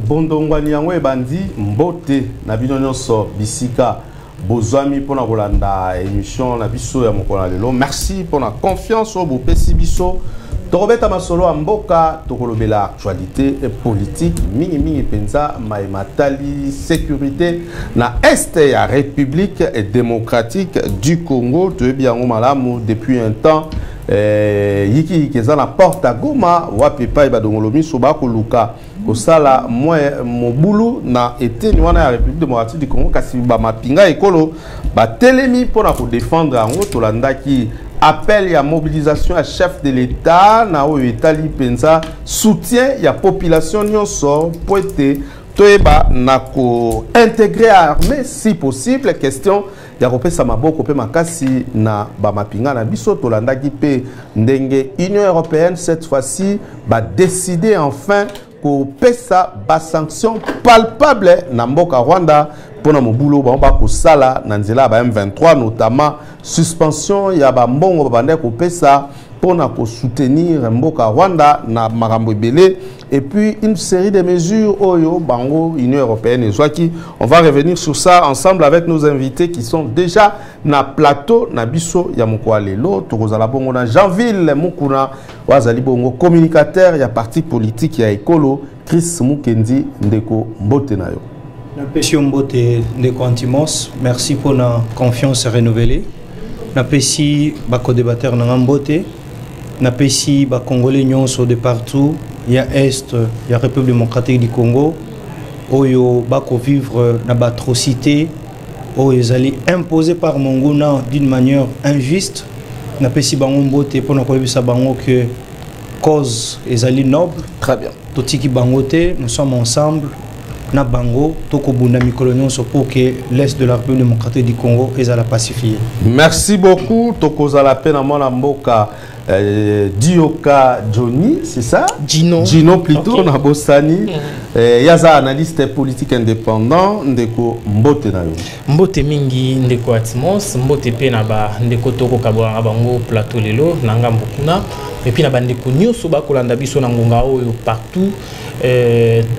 Bondongwani yango ebandi mbote na bino nyonso bisika bozwami pona kolanda émission na biso ya mokolo lelo. Merci pour la confiance au bopesi biso. Torobeta masolo mboka tokolobela actualité et politique mingi penza matali sécurité na est ya République démocratique du Congo to biango malamu depuis un temps. Yiki keza na porte à Goma wapi pa ibadongolomi soba koluka kosala moi mobulu na été wana ya République démocratique du Congo kasi ba mapinga ekolo ba telemi pona ko défendre ango tolandaki appel ya mobilisation à chef de l'État na o Itali penza soutien ya population nyonso poete toeba na ko intégrer armée si possible. Question ya kopesa maboko pe makasi na ba mapinga na biso tolandaki pe ndenge Union européenne cette fois-ci va décider enfin ko pesa ba sanction palpable na mboka Rwanda pona mobulo ba ko sala na nzela ba M23 notamment suspension ya ba mbongo ba bande ko pesa pona ko soutenir mboka Rwanda na makambo ebele et puis une série de mesures oyo bango Union européenne et Zwaki. On va revenir sur ça ensemble avec nos invités qui sont déjà na plateau na biso ya mokwa lelo tokozala bongo na Janville Mukuna wazali bongo communicateur ya parti politique ya Ekolo Chris Mukendi ndeko mbote nayo. Na pesi mbote ndeko Antimos, merci pour la confiance renouvelée. Na pesi ba co-débatteur na mbote. Na pesi ba congolais nyonso de partout. Il y a Est, il y a République démocratique du Congo, où il y vivre dans l'atrocité, où ils allaient imposer par Monguna d'une manière injuste. N'a pas si bangote pour nous que cause ils allaient noble. Très bien. Tout qui bangote, nous sommes ensemble. Na bango, toko bunda mikolonion pour que l'Est de la République démocratique du Congo est à la pacifier. Merci beaucoup. Toko za la peine à mon amboka. Dioka Johnny, c'est ça? Gino plutôt, okay. Nabosani. Yaza analyste politique indépendant, ndeko mbote na yo. Mbote mingi ndeko Atimos, mbote pe na ba ndeko toko kabwa bango plateau lelo nanga mbokuna. Et puis na bandeko nyoso ba kolanda biso na ngonga oyo partout.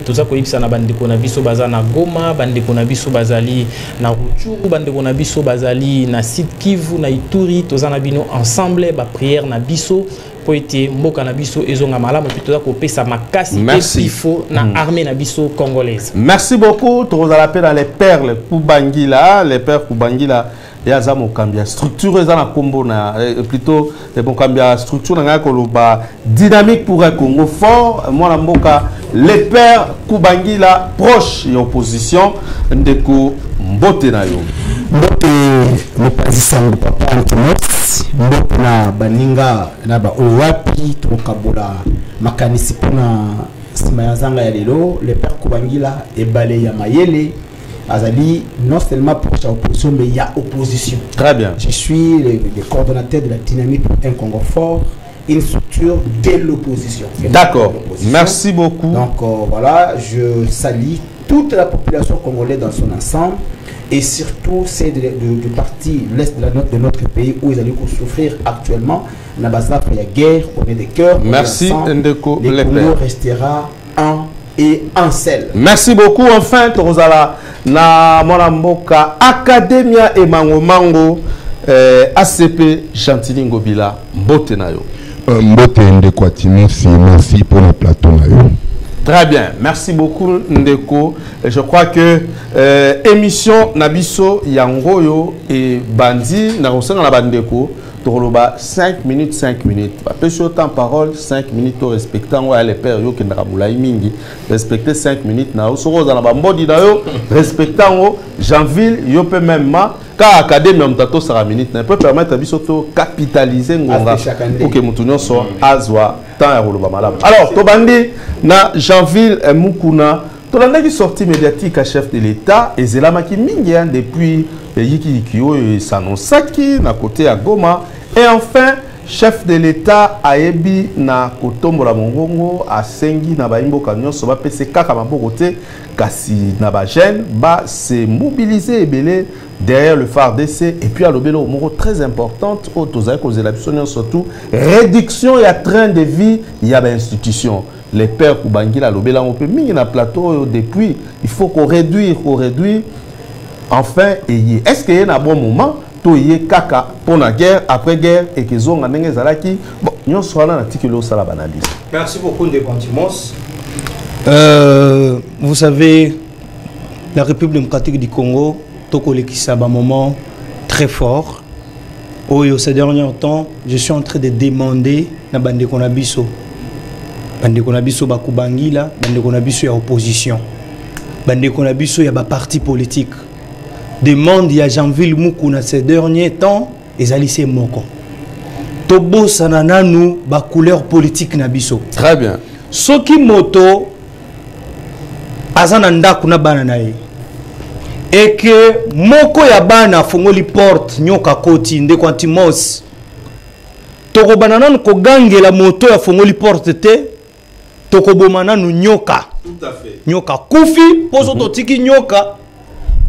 Toza koyibisa na bandeko na biso baza na Goma, bandeko na biso bazali na Rutshuru, bandeko na biso bazali na Sud Kivu na Ituri, toza na bino ensemble ba prière na biso po ete mboka na biso ezonga malamu puis toza kopesa makasi pe pifo na armée na biso congolaise. Merci beaucoup. Toza la paix dans les perles Kubangila, les perles Kubangila. Yaza mokambia structure eza na kombo na plutôt mokambia structure na koloba dynamique pour un Congo fort moi mboka les pères Kubangila proche et opposition ndeko mbote na yo mbote le président papa Antimos mbote na baninga na ba owapi tokabola makanisi pona sima ya zanga ya lelo les pères Kubangila et balé ya mayele Azali, non seulement pour sa opposition, mais il y a opposition. Très bien. Je suis le coordonnateur de la dynamique pour un Congo fort, une structure de l'opposition. D'accord. Merci beaucoup. Donc voilà, je salue toute la population congolaise dans son ensemble et surtout c'est du parti l'Est de notre pays où ils allaient souffrir actuellement. Nabasa, il y a guerre, on est des cœurs. Merci, Ndeko. Le Congo restera un et un seul. Merci beaucoup. Enfin, Torozala, na Monamboka, Academia et Mango, ACP, Chantilly Ngobila, Mbote Nayo. Mbote Ndeko Atimos, merci pour le plateau Nayo. Très bien, merci beaucoup Ndeko. Je crois que émission Nabiso Yangoyo et Bandi, Narosen la Bandeko. 5 minutes, 5 minutes. Pêche autant parole, 5 minutes au respectant les pères qui mingi. Respecter 5 minutes. Na osoro za na bambodi na yo respectant Janville yo peut même car académie on tato sera minute. Ne peut permettre à bisoto capitaliser ngonga pour que mutunyo so azwa temps ya roloba malamu. Alors to bandi na Janville Mukuna to la qui sortie médiatique à chef de l'État et zelamaki mingi depuis Yiki et Sanosaki na côté à Goma. Et enfin, chef de l'État Aebi na Kotombo la Mongongo a Sengi na Baimbo Kanyon soba pese kaka mabokote kasi na ba jeune ba se mobiliser et belé derrière le phare d'essai et puis à l'obélo moro très importante au tozaï cause la surtout réduction il y a train de vie il y a ba institution les pères Kubangila lobela on peut mis na plateau depuis il faut qu'on réduire enfin est-ce qu'il y a un bon moment to yé kaka pour la guerre après guerre et que zonga ndenge zalaki bon nyon soit na article au sala banalise. Merci beaucoup Ndekontimos. Vous savez, la République démocratique du Congo tokolekisa ba moment très fort. Ces derniers temps, je suis en train de demander na bande konabiso. Bande konabiso ba Kubangila, bande konabiso ya opposition. Bande konabiso ya ba parti politique. Demande ya Jean-Ville Mukuna ces derniers temps ezali se moko. Tobo sanananu ba couleur politique na biso. Très bien. Soki moto azana ndaku na bana nae. Et que moko ya bana fongoli porte nyoka koti Ndekontimos. Toko banananu ko gangela moto ya fongoli porte te. Toko bomananu nyoka. Tout à fait. Nyoka kufi poso totiki nyoka.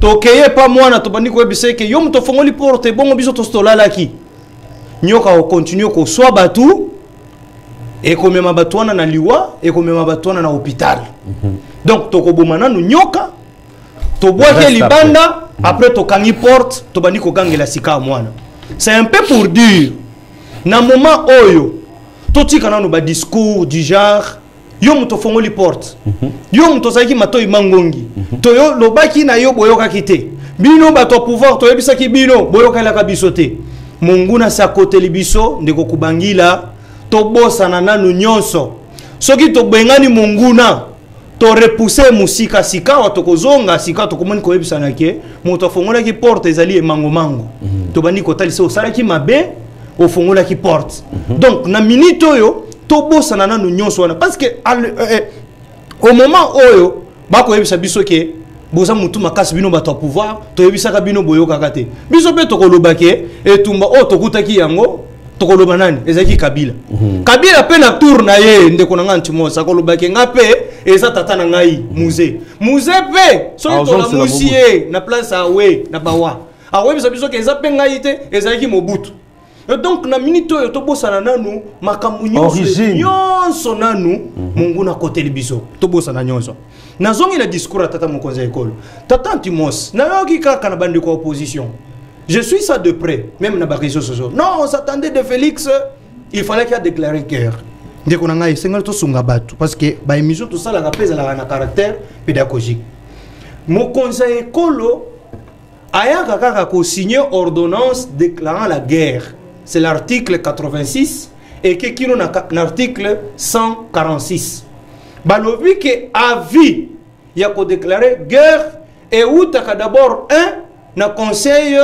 Tokeye pa mwana tobandi ko ebiseke yo moto fongoli porte bongo biso to stolala ki. Nyoka o continue ko swa batu et ko mema batwana na liwa et ko mema batwana na hôpital. Donc toko bomananu nyoka to boake libanda après to kangi porte to bandi ko gangela sika mwana. C'est un peu pour dire na moment oyo to tika nanu ba discours du genre yo muto fongoli porte yo muto saki mato imangongi to yo lobaki na yo boyoka kite bino bato pouvoir to yebisa ki bino boyoka la kabisote munguna sa kote libiso ndeko Kubangila to bosa na nanu nyonso soki to bengani munguna to repousser musika sika wa to kozonga sika to komoni ko yebisa na ke muto fongola ki porte ezali e mango mango to bandi ko talisa o sala ki mabe o fongola ki porte donc na minute oyo tobo sanana no nyonso wana parce que au moment oyo bako yebisa biso ke boza mutu makasi bino bato pouvoir to yebisa ka bino boyoka kate biso pe tokoloba ke etumba o tokutaki yango tokoloba nani ezaki Kabila Kabila pe na tour na ye ndeko na Ngantimos akoloba ke ngape eza tata na ngai musée pe so to la musie na place awe na bawa awe biso ke eza pe ngai te ezaki Mobutu. Et donc na minute oyo tobosana nanu makambu nyonso nanu munguna kote libiso tobosana nyonso nazongi na discours à tata mokonzi école tata Ntimos na yoki kaka na bande ko opposition je suis ça de près même na ba réseaux sociaux non on s'attendait de Félix il fallait qu'il a déclaré guerre ndeko na ngai sengal to sunga batu parce que ba émission tout ça la rapeza la na caractère pédagogique mokonzi école aya kaka ko signer ordonnance déclarant la guerre. C'est l'article 86 et qui est l'article 146. Balobi que avis y a déclaré guerre et où t'as d'abord na conseil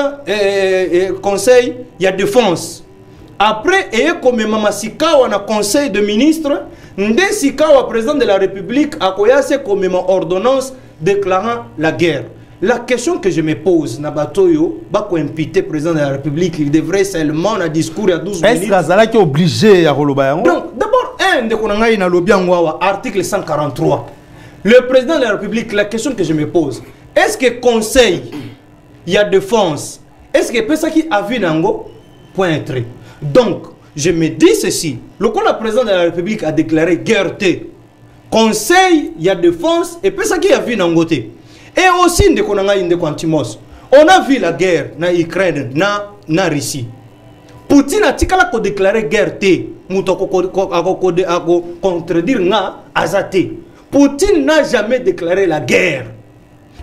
y a défense. Après et comme mama sikawa na conseil de ministre nde sikawa président de la République a koyase comme ordonnance déclarant la guerre. La question que je me pose, Nabatoyo, bako imputé président de la République, il devrait seulement un discours à 12 minutes. Est-ce que est obligé à roloba? Donc, d'abord, article 143. Le président de la République, la question que je me pose, est-ce que conseil, il y a défense, est-ce que peut-être qui a vu nango point trait. Donc, je me dis ceci, le président de la République a déclaré guerre T. Conseil, il y a défense, et peut-être qui a vu nango T. Et aussi, Ndekontimos, on a vu la guerre na Ukraine, na Russie. Poutine a déclaré guerre T. Contredire nga azate. Poutine n'a jamais déclaré la guerre.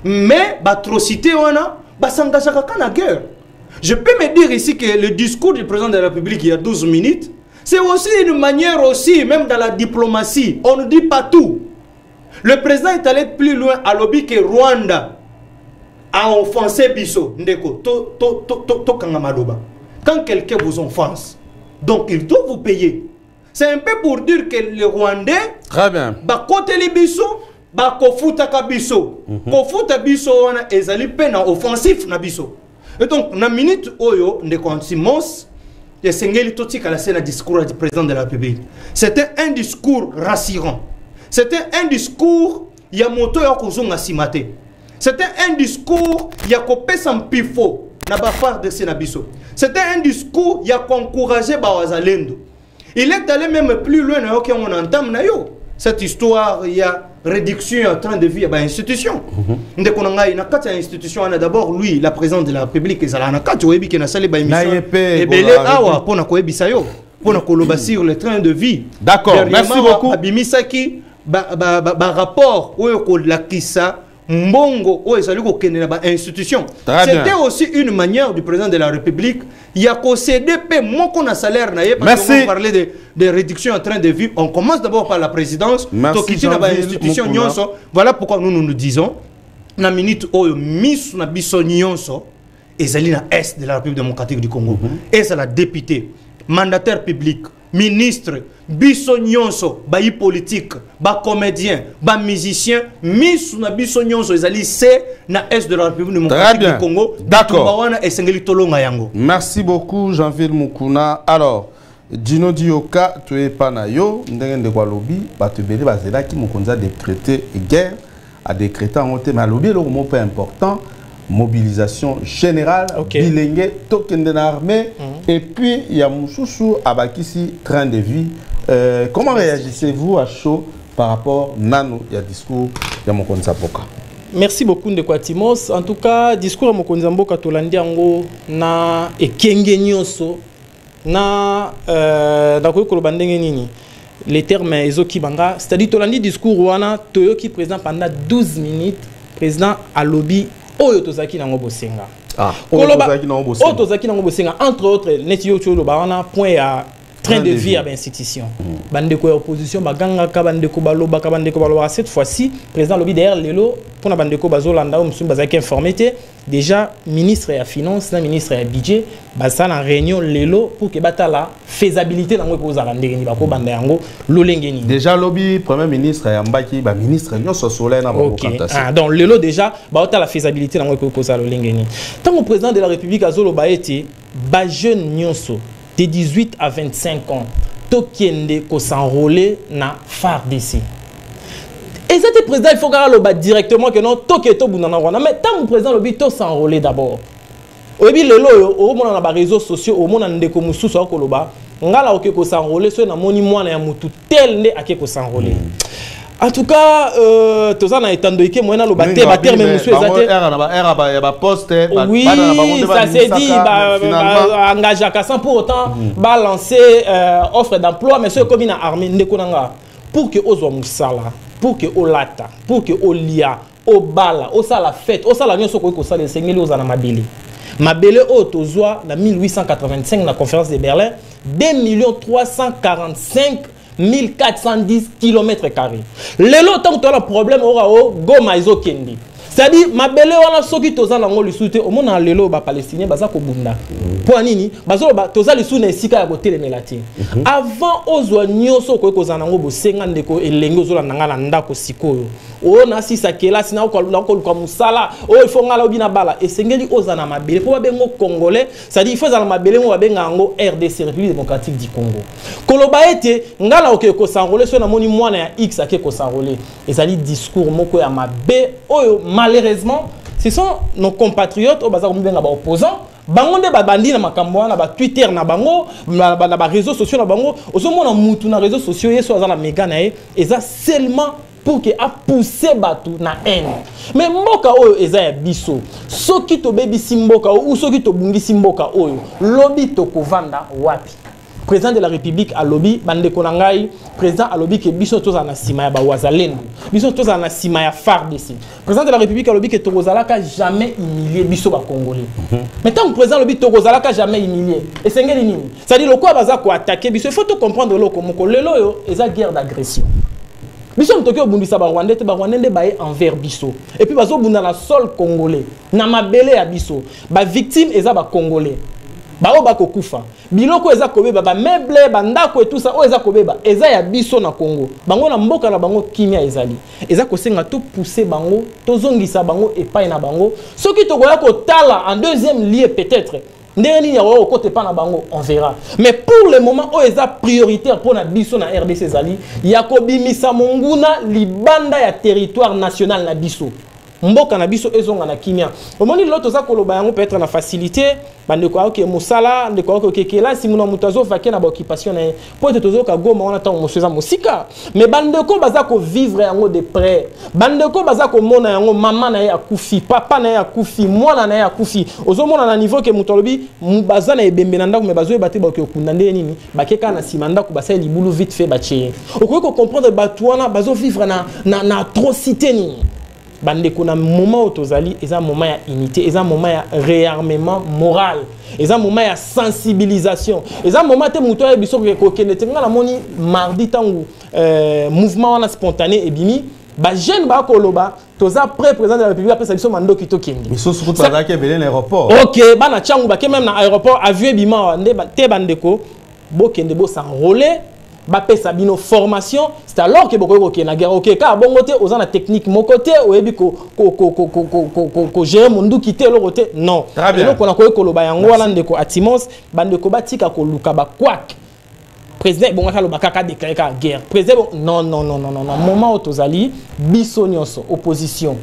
Mais l'atrocité on a, s'engage à la guerre. Je peux me dire ici que le discours du président de la République il y a 12 minutes, c'est aussi une manière aussi, même dans la diplomatie, on ne dit pas tout. Le président est allé plus loin à l'objet que Rwanda a offensé Bisso. Ndeko, quand quelqu'un vous offense, donc il doit vous payer. C'est un peu pour dire que les Rwandais, très bien, côté les Bisso, kofuta ka Bisso. Kofuta Bisso, on a ezali peine offensif na Bisso. Et donc, na minute oyo, Ndekontimos, et Sengeli Totika la scène discours du président de la République. C'était un discours rassurant. C'était un discours, il y a moto ya kozonga simate. C'était un discours, il y a kopé sans pifo, na ba part de Senabiso. C'était un discours, il y a encouragé Bawazalendo. Il est allé même plus loin, on entame na yo. cette histoire, il y a réduction en train de vie à l'institution. Dès qu'on a une institution, on a d'abord lui, la présidente de la République, et ça l'a quatre, ou qui n'a salé par émission. Et belé awa pour na koebi sayo, pour na koloba sur le train de vie. D'accord, merci beaucoup. Abimisaki ba rapport ou ko la kisa mbongo ou ezali ko kene na ba institution. C'était aussi une manière du président de la République. Il y a qu'au CDP, moi qu'on a salaire naïe parce qu'on parlait de réduction en train de vie. On commence d'abord par la présidence. Merci institution nyonso. Voilà pourquoi nous disons na minute oyo miss na biso nyonso ezali na est de la République démocratique du Congo. Et c'est la députée, mandataire public, ministre, biso nyonso, bayi politique, ba comédien, ba musicien, miss na biso nyonso ezali c'est na est de la République démocratique du Congo. D'accord. Merci beaucoup Jean-Ville Mukuna. Alors, Dino Dioka, tu es panayo, ndenge kwa lobby, batubeli bazela ki mukonza décréter guerre, a décrété en thème à lobby le mot peu important. Mobilisation générale, bilingue, token de l'armée, et puis il y a Moussoussou Abakisi, train de vie. Comment réagissez-vous à chaud par rapport Nano, il y a discours de Mokonza Boka? Merci beaucoup Ndekwatimos. En tout cas, discours à Mokonza Boka Tolandi Ango na ekenge nyonso na d'accord kolobandenge nini. Les termes ezoki banga, c'est-à-dire Tolandi discours wana Toyoki président pendant 12 minutes, président à lobby Oyo Tozaki nango bosenga. Oyo Tozaki nango bosenga entre autres neti yo tolo ba wana point à train de vie à l'institution. Bandeko ya opposition baganga ka bandeko baloba ka bandeko baloba cette fois-ci président lobby derrière lelo pour na bandeko bazolanda o msumba zaki informité déjà ministre ya finance na ministre ya budget basa na réunion lelo pour que batala faisabilité nango ko za ndenge ni bako banda yango lolengeni. Déjà lobby premier ministre ya mbaki ba ministre nyonso solaire na bango kantassi. Ah donc lelo déjà ba la faisabilité nango ko za lolengeni. Tant que président de la République azoloba été ba jeune nyonso de 18 à 25 ans, Tokiende ko s'enrôler na FARDC. Et cet président, il faut que directement que non, Toketo Bounana Rwanda. Mais tant que le président le to s'enrôler d'abord. Au début, le lo, au moment dans les réseaux sociaux, au moment de Komusu sur Koloba, on a là ko s'enrôler, soit na moni moi na mutu tel ne ake ko s'enrôler. En tout cas, tout ça n'a étant donné que moi, le bâtiment, même monsieur, oui, ça s'est dit, engagé à Kassan pour autant, lancer offre d'emploi, mais ce comme une armée, pour que Ozo Moussala, pour que Olata, pour que Olia, Obala, Osala fête, Osala Nyon Soko Kosa, les Seigneurs Ozana Mabele. Mabele Otozoa, en 1885, la conférence de Berlin, 2 345 1410 km². Lelo tant que tu as le problème aura au Goma iso kendi. C'est-à-dire mabele wana soki toza nango lisute au mona lelo ba palestinien baza ko bunda. Pour nini bazo ba toza lisuna esika ya kote melati. Avant ozwa nyoso ko koza nango bosenga ndeko elenge ozola nanga na ndako sikoyo. O na sisa kela sina ko luka musala o il faut ngala obina bala esengeli ozana mabele po babengo congolais, c'est-à-dire il faut zana mabele mo babenga ngo RDC République démocratique du Congo. Koloba ete ngala oke ko s'enrôler so na moni mwana ya X ake ko s'enrôler. Ezali discours moko ya mabe oyo malheureusement, ce sont nos compatriotes au bazar opposants. Bangonde babandi na makambo na ba Twitter na bango na ba réseaux sociaux na bango ozomo na mutu na réseaux sociaux yeso azala méga na e eza seulement pour que a pousser batu na haine. Mais mboka oyo eza ya biso soki to bebisi mboka ou soki to bungisi mboka oyo lobby to kovanda wapi. Président de la République à lobby bande konangai président à lobby que biso toza na sima ya ba wazalendo biso toza na sima ya FARDC. Président de la République à lobby que Tozalaka jamais humilié biso ba congolais. Mais tant que président lobby Tozalaka jamais humilié et sengeli nini ça dit le quoi baza ko attaquer biso il faut tout comprendre lo komoko lelo yo eza guerre d'agression. Biso mtoke obundisa ba Rwandais te ba Rwandais bae envers biso et puis bazo bunda na sol congolais na mabele ya biso ba victime eza ba congolais. Bao bako kufa biloko eza kobeba ba meuble bandako et tout ça o eza kobeba eza ya biso na Congo bango na mboka na bango kimia ezali eza kosenga tout pousser bango tozongisa bango epai na bango soki tokoya ko tala en deuxième lieu peut-être ndeni ya o côté pa na bango on verra mais pour le moment o eza prioritaire pour na biso na RDC ezali ya kobimisa monguna libanda ya territoire national na biso mboka na biso ezonga na kimia omoni loto za koloba yango peut être na facilité bande ko ok musala de ko ok kela si muna mutazo vaquer na ba occupation na po te tozo ka goma on attend monsieur za musika mais bande ko baza ko vivre yango de près bande ko baza ko mona yango mama na ya kufi papa na ya kufi mwana na ya kufi ozo mona na niveau que mutolobi baza na ebembe na ndako mais bazo ebate ba ko kunda nde nini bakeka na simanda ko basa libulu vite fait bache okoki comprendre batouana bazo vivre na atrocité ni bande ko na moment otozali eza moment ya unité eza moment ya réarmement moral eza moment ya sensibilisation eza moment te muto ya biso ko kende tenga na moni mardi tangu mouvement wana spontané ebimi ba jeune ba koloba toza président de la République après ça biso mando kito kindi biso surtout ça qui est l'aéroport OK bana changu ba ke même na aéroport avion bima nde te bandeko bo kende bo s'enrôler ba pesa bino formation c'est alors que boko ko na guerre OK ka bongo te ozana technique mon côté oyebi ko gérer mundu kité lo côté non donc on a ko koloba yango wana ndeko atimos bandeko batika ko luka ba kwak président bon ka lo bakaka déclarer ka guerre président non moment otozali biso nyonso opposition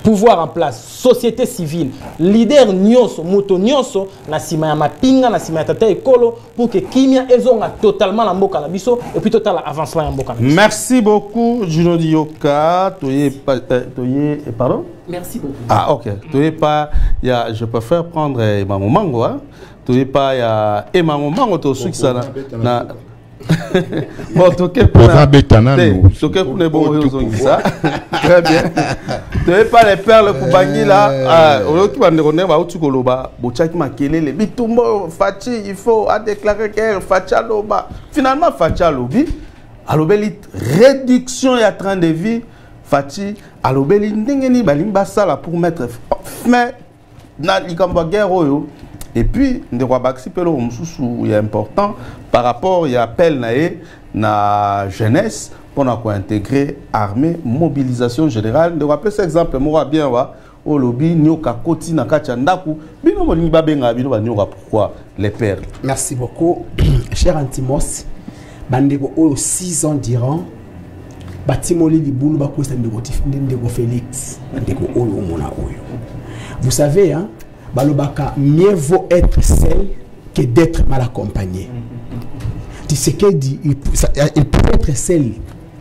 pouvoir en place société civile leader nyonso moto nyonso na sima ya mapinga na sima ya tata ekolo pour que kimia ezonga totalement la mboka na biso et puis total avancement ya mboka na biso. Merci beaucoup Juno Dioka pardon merci beaucoup OK toye pas ya je préfère prendre Emango Mango hein toye pas ya Emango Mango to sukisa na bon, toqué pour ça. Très bien. Tu n'avez pas les perles pour bagner là. Il faut déclarer que Facha Loba. Finalement, Facha Lobi, alobeli réduction et train de vie. Fachi, alobeli ndengeni balimba sala pour mettre fin na likamba guerre oyo. Et puis, il est important par rapport à l'appel na jeunesse pour intégrer armée, mobilisation générale. Je rappelle cet exemple, moi bien au lobby, nyoka koti na kachandaku, bino molingi babenga bino ba nyoka pourquoi les perles. Merci beaucoup, cher Antimos. Bandeko o 6 ans d'Iran, batimoli libulu ba kosa ndeko Félix, bandeko o mona oyo. Vous savez hein, Balobaka, mieux vaut être seul que d'être mal accompagné. Tu sais qu'il dit, il peut être seul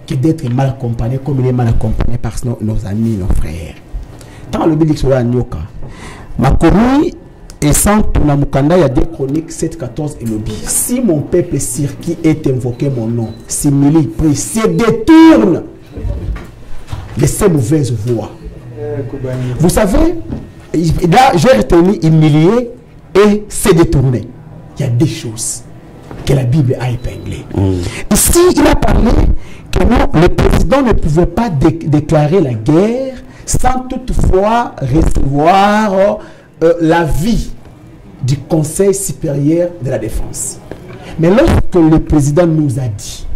que d'être mal accompagné, comme il est mal accompagné par nos amis, nos frères. Tant le bilik sur Nyoka, ma commis et sans la Mukanda, il y a des chroniques 7-14 et le bi. Si mon peuple circuit est invoqué mon nom, simili, prie, se détourne de ces mauvaises voies. Vous savez, là, j'ai retenu humilié et se détourner. Il y a des choses que la Bible a épinglées. Ici, il a parlé que non, le président ne pouvait pas déclarer la guerre sans toutefois recevoir l'avis du Conseil supérieur de la défense. Mais lorsque le président nous a dit,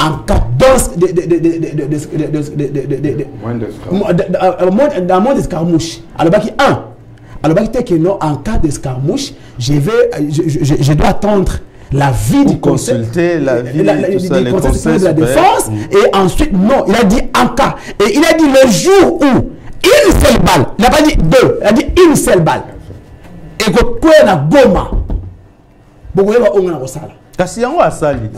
en cas d'un monde d'escarmouche, alors que non, en cas d'escarmouche, je dois attendre l'avis du conseil de la défense et ensuite non, il a dit en cas et il a dit le jour où une seule balle, il n'a pas dit deux, il a dit une seule balle et que quoi na goma beaucoup va on a sala kasi yango asali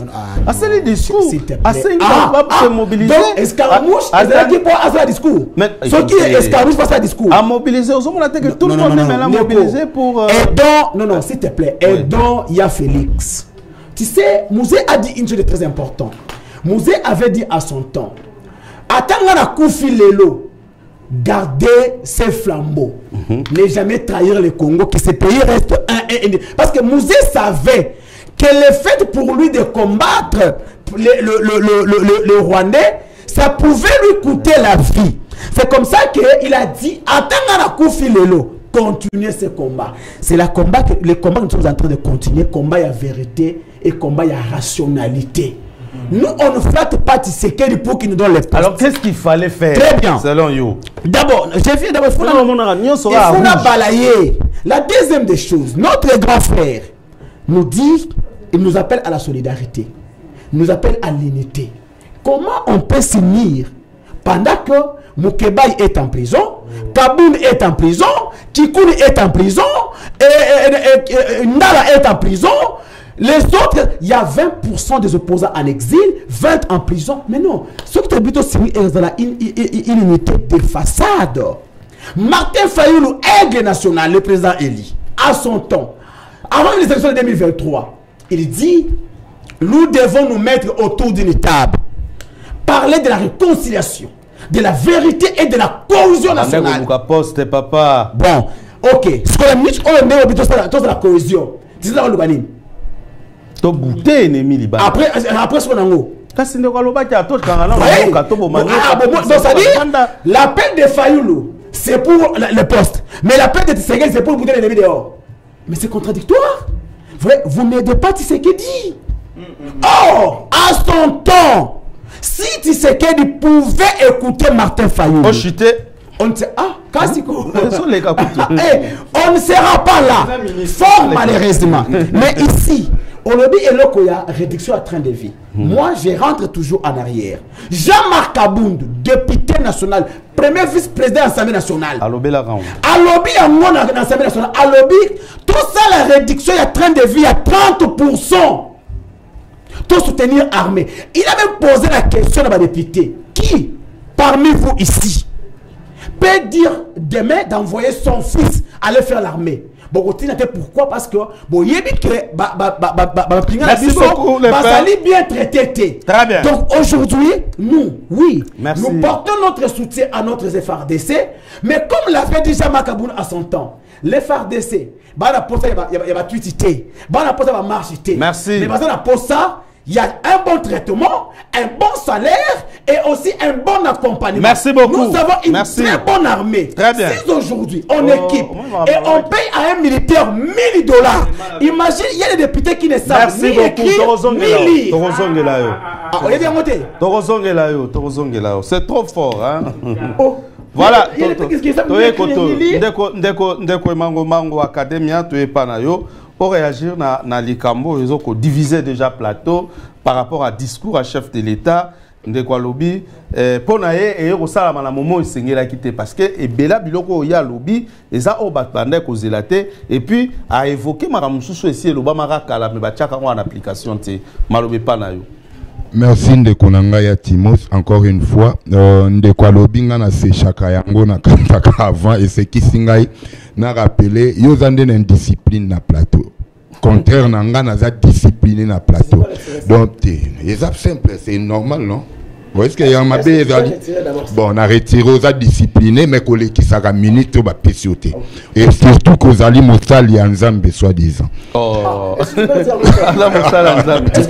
asali discours asali pas se mobiliser donc escarmouche asali pour asali discours ce qui est escarmouche pas ça discours à mobiliser aux hommes que tout le monde est maintenant mobilisé pour et donc non s'il te plaît et donc il y a Félix. Tu sais, Mouzé a dit une chose de très importante. Mouzé avait dit à son temps, attends la Koufi Lelo, gardez ses flambeaux, ne jamais trahir le Congo, que ce pays reste un. Parce que Mouzé savait que le fait pour lui de combattre le Rwandais, ça pouvait lui coûter la vie. C'est comme ça qu'il a dit, attends la Koufi Lelo. Continuer ce combat. C'est le combat que nous sommes en train de continuer. Combat à vérité et combat à rationalité. Nous, on ne flatte pas Tshisekedi pour qu'il nous donne les postes. Alors, qu'est-ce qu'il fallait faire? Très bien. Selon you. D'abord, il faut balayer. La deuxième des choses, notre grand frère nous dit, il nous appelle à la solidarité. Il nous appelle à l'unité. Comment on peut s'unir pendant que Moukébaï est en prison? Kaboun est en prison, Kikouni est en prison, Ndala est en prison. Les autres, il y a 20% des opposants en exil, 20 en prison. Mais non, ce qui est plutôt sérieux est dans une unité de façade. Martin Fayoulou, aigle national, le président élu, à son temps, avant les élections de 2023, il dit, nous devons nous mettre autour d'une table, parler de la réconciliation, de la vérité et de la cohésion nationale. Papa. Bon, ok. Ce qu'on a mis, on est plutôt la cohésion. C'est ça qu'on a dit. Après, ce qu'on a dit. L'appel de Fayoulou, c'est pour le poste. Mais l'appel de Tshisekedi, c'est pour bouter les ennemis dehors. Mais c'est contradictoire. Vous n'aidez pas Tshisekedi. Or, à son temps, si Tshisekedi pouvait écouter Martin Fayoulou, on ne sait, on ne sera pas là. Fort malheureusement. Mais ici, on le dit, il y a réduction à train de vie. Moi, je rentre toujours en arrière. Jean-Marc Kabound, député national, premier vice-président de l'Assemblée nationale. Alobi à l'Assemblée nationale. Alobi, tout ça, la réduction à train de vie à 30%. Tout soutenir armée. Il a même posé la question à ma députée. Qui, parmi vous ici, peut dire demain d'envoyer son fils aller faire l'armée? Bon, pourquoi? Parce que bon, il y a merci beaucoup, bien traité. Très bien. Donc aujourd'hui, nous, oui, nous portons notre soutien à notre FARDC, mais comme l'a fait déjà Makaboun à son temps, les FARDC, il y a tweetité, il y a marchité. Merci. Mais pour ça, il y a un bon traitement, un bon salaire et aussi un bon accompagnement. Merci beaucoup. Nous avons une très bonne armée. Très bien. Si aujourd'hui on équipe et on paye à un militaire $1000, imagine, il y a des députés qui ne savent ni écrire ni lire. C'est trop fort, hein? Voilà. Pour réagir na likambo, ils ont divisé déjà plateau par rapport à discours à chef de l'État. Ndeko lobby pour naé et au salama na moment isengela quitté parce que et bela biloko ya lobby eza o batbande ko zelate et puis a évoqué maramususu esi loba maraka la me batiaka en application te malobe pa na yo. Merci Ndeko nanga ya Timos encore une fois Ndeko lobby nga na se chaka yango na kantaka avant et c'est qui singai na rappelé yo zande na discipline na plateau contraire nanga na za discipliné na plateau donc c'est simple c'est normal non. Est-ce qu'il y a un bon, on a retiré aux disciplinés, mais qu'on qui s'est minute au PCOT. Et surtout qu'aux alliés Mossal et Anzambe, soi-disant. Oh, est-ce que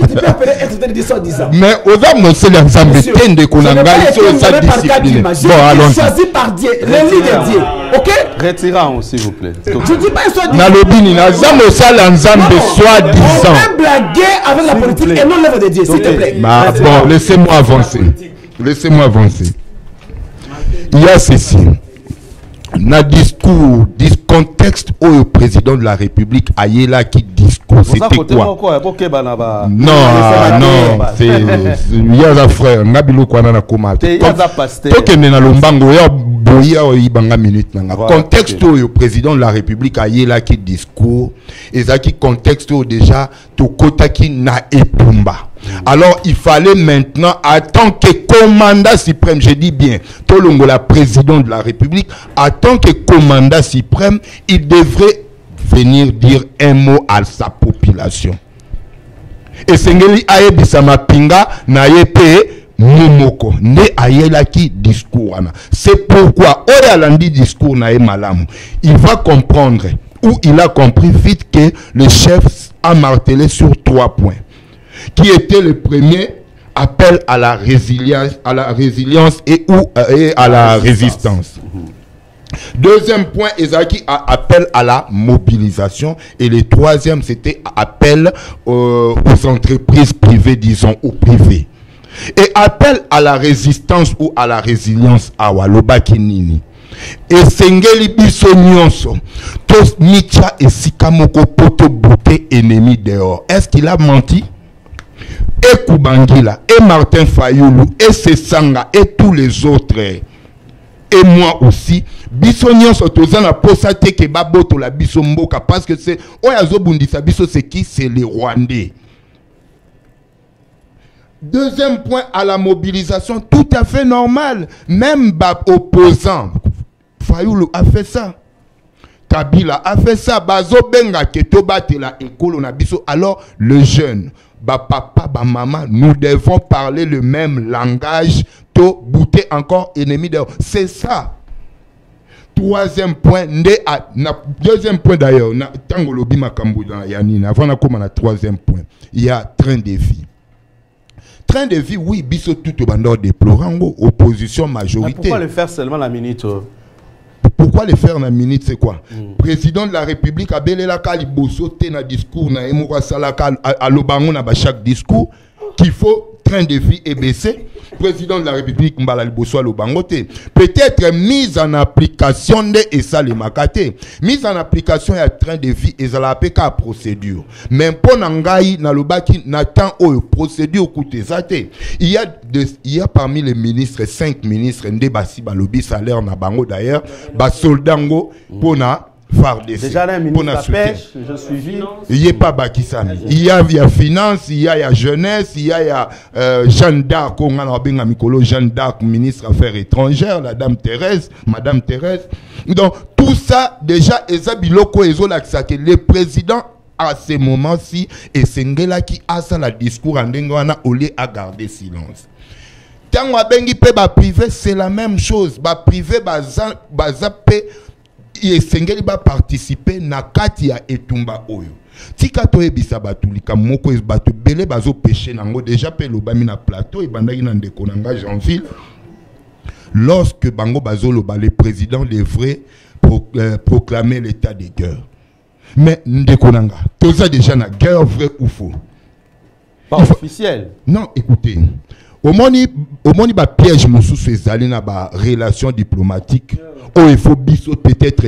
tu peux appeler soi-disant? Mais aux alliés Mossal et Anzambe, tende qu'on a gagné aux discipliné. Bon, allons-y. Choisi par Dieu, l'ennemi de Dieu. Ok? Retirons, s'il vous plaît. Je dis pas soi-disant. Nalobini, Nazam Mossal et Anzambe, soi-disant. On peut blaguer avec la politique et non l'œuvre de Dieu, s'il te plaît. Bon, laissez-moi avancer. Laissez-moi avancer. Il y a ceci. Dans discours, contexte où le président de la République a eu là qui discours, c'était quoi? Non, non, c'est il y a un frère, Nabilo Kwanana Komate. Il y a un pasteur. Tant que Nena Lombango, il y a Boya ou Ibanga minute. Contexte où le président de la République a eu là qui discours, et ça qui contexte où déjà, tout Kotaki na epumba. Alors, il fallait maintenant, en tant que commandant suprême, je dis bien, Tolongo, la président de la République, en tant que commandant suprême, il devrait venir dire un mot à sa population. Et Sengeli Aebisama Pinga, Nayepe, Momoko, ne Ayela qui discours. C'est pourquoi, Oyalandi discours Nae Malamu, il va comprendre, ou il a compris vite que le chef a martelé sur 3 points. Qui était le premier appel à la résilience et à la résistance. Deuxième point, Ezaki a appel à la mobilisation. Et le troisième, c'était appel aux entreprises privées, disons, ou privées. Et appel à la résistance ou à la résilience à Walobakinini. Et Sengeli biso nyonso tos mitia et sikamoko poto bouté ennemi dehors. Est-ce qu'il a menti? Et Koubangila, et Martin Fayoulou, et Sessanga, et tous les autres, et moi aussi, biso nyonso toza na posa te ke baboto la biso mboka parce que c'est oyazo bundisa biso c'est qui, c'est les Rwandais. Deuxième point, à la mobilisation, tout à fait normal. Même opposant, Fayoulou a fait ça. Kabila a fait ça. Bazo benga keto batela ekolo na biso. Alors le jeune, papa, maman, nous devons parler le même langage. To bouter encore ennemi de. C'est ça. Troisième point, deuxième point d'ailleurs, tangolobi makambu dans yanina. Avant na troisième point, il y a train de vie. Train de vie, oui, biso tout au bandor déplorant, opposition majorité. Pourquoi le faire seulement la minute? Pourquoi le faire la minute, c'est quoi? Président de la République a belé la caliboso te na discours na emora salaka à l'obango na ba chaque discours qu'il faut train de vie est baissé. Président de la République mbala liboso l'obango te. Peut-être mise en application de et ça les makate. Mise en application et train de vie et ça la PK procédure. Mais pour nangai na lobaki n'attend au procédure coûte zate. Il y a parmi les ministres 5 ministres ndebasi balobi salaire na bango d'ailleurs ba soldango pona déjà un ministre de la pêche, je suis il n'y a pas Bakisami. Il y a finance, il y a jeunesse, il y a Jeanne d'Arc, Jeanne d'Arc, ministre affaires étrangères, la dame Thérèse, madame Thérèse. Donc tout ça déjà Ezabiloko Ezolaksa que le président à ces moments-ci et Sengela qui a ça la discours en Dengwana au lieu à garder silence. Tant que pe ba privé c'est la même chose, ba privé bazapé et Sengeli va participer na kati ya etumba oyo. Tika to ebisa batulika moko es batu belé bazo pêcher nango déjà pe lobami na plateau et bandaki na ndeko nanga Jeanville. Lorsque bango bazo loba le président devrait proclamer l'état de guerre. Mais ndeko nanga, toza déjà na guerre vrai ou faux? Pas officiel. Non, écoutez. Au moni ba piège mosusu ezali na ba relation diplomatique. Oh, il faut peut-être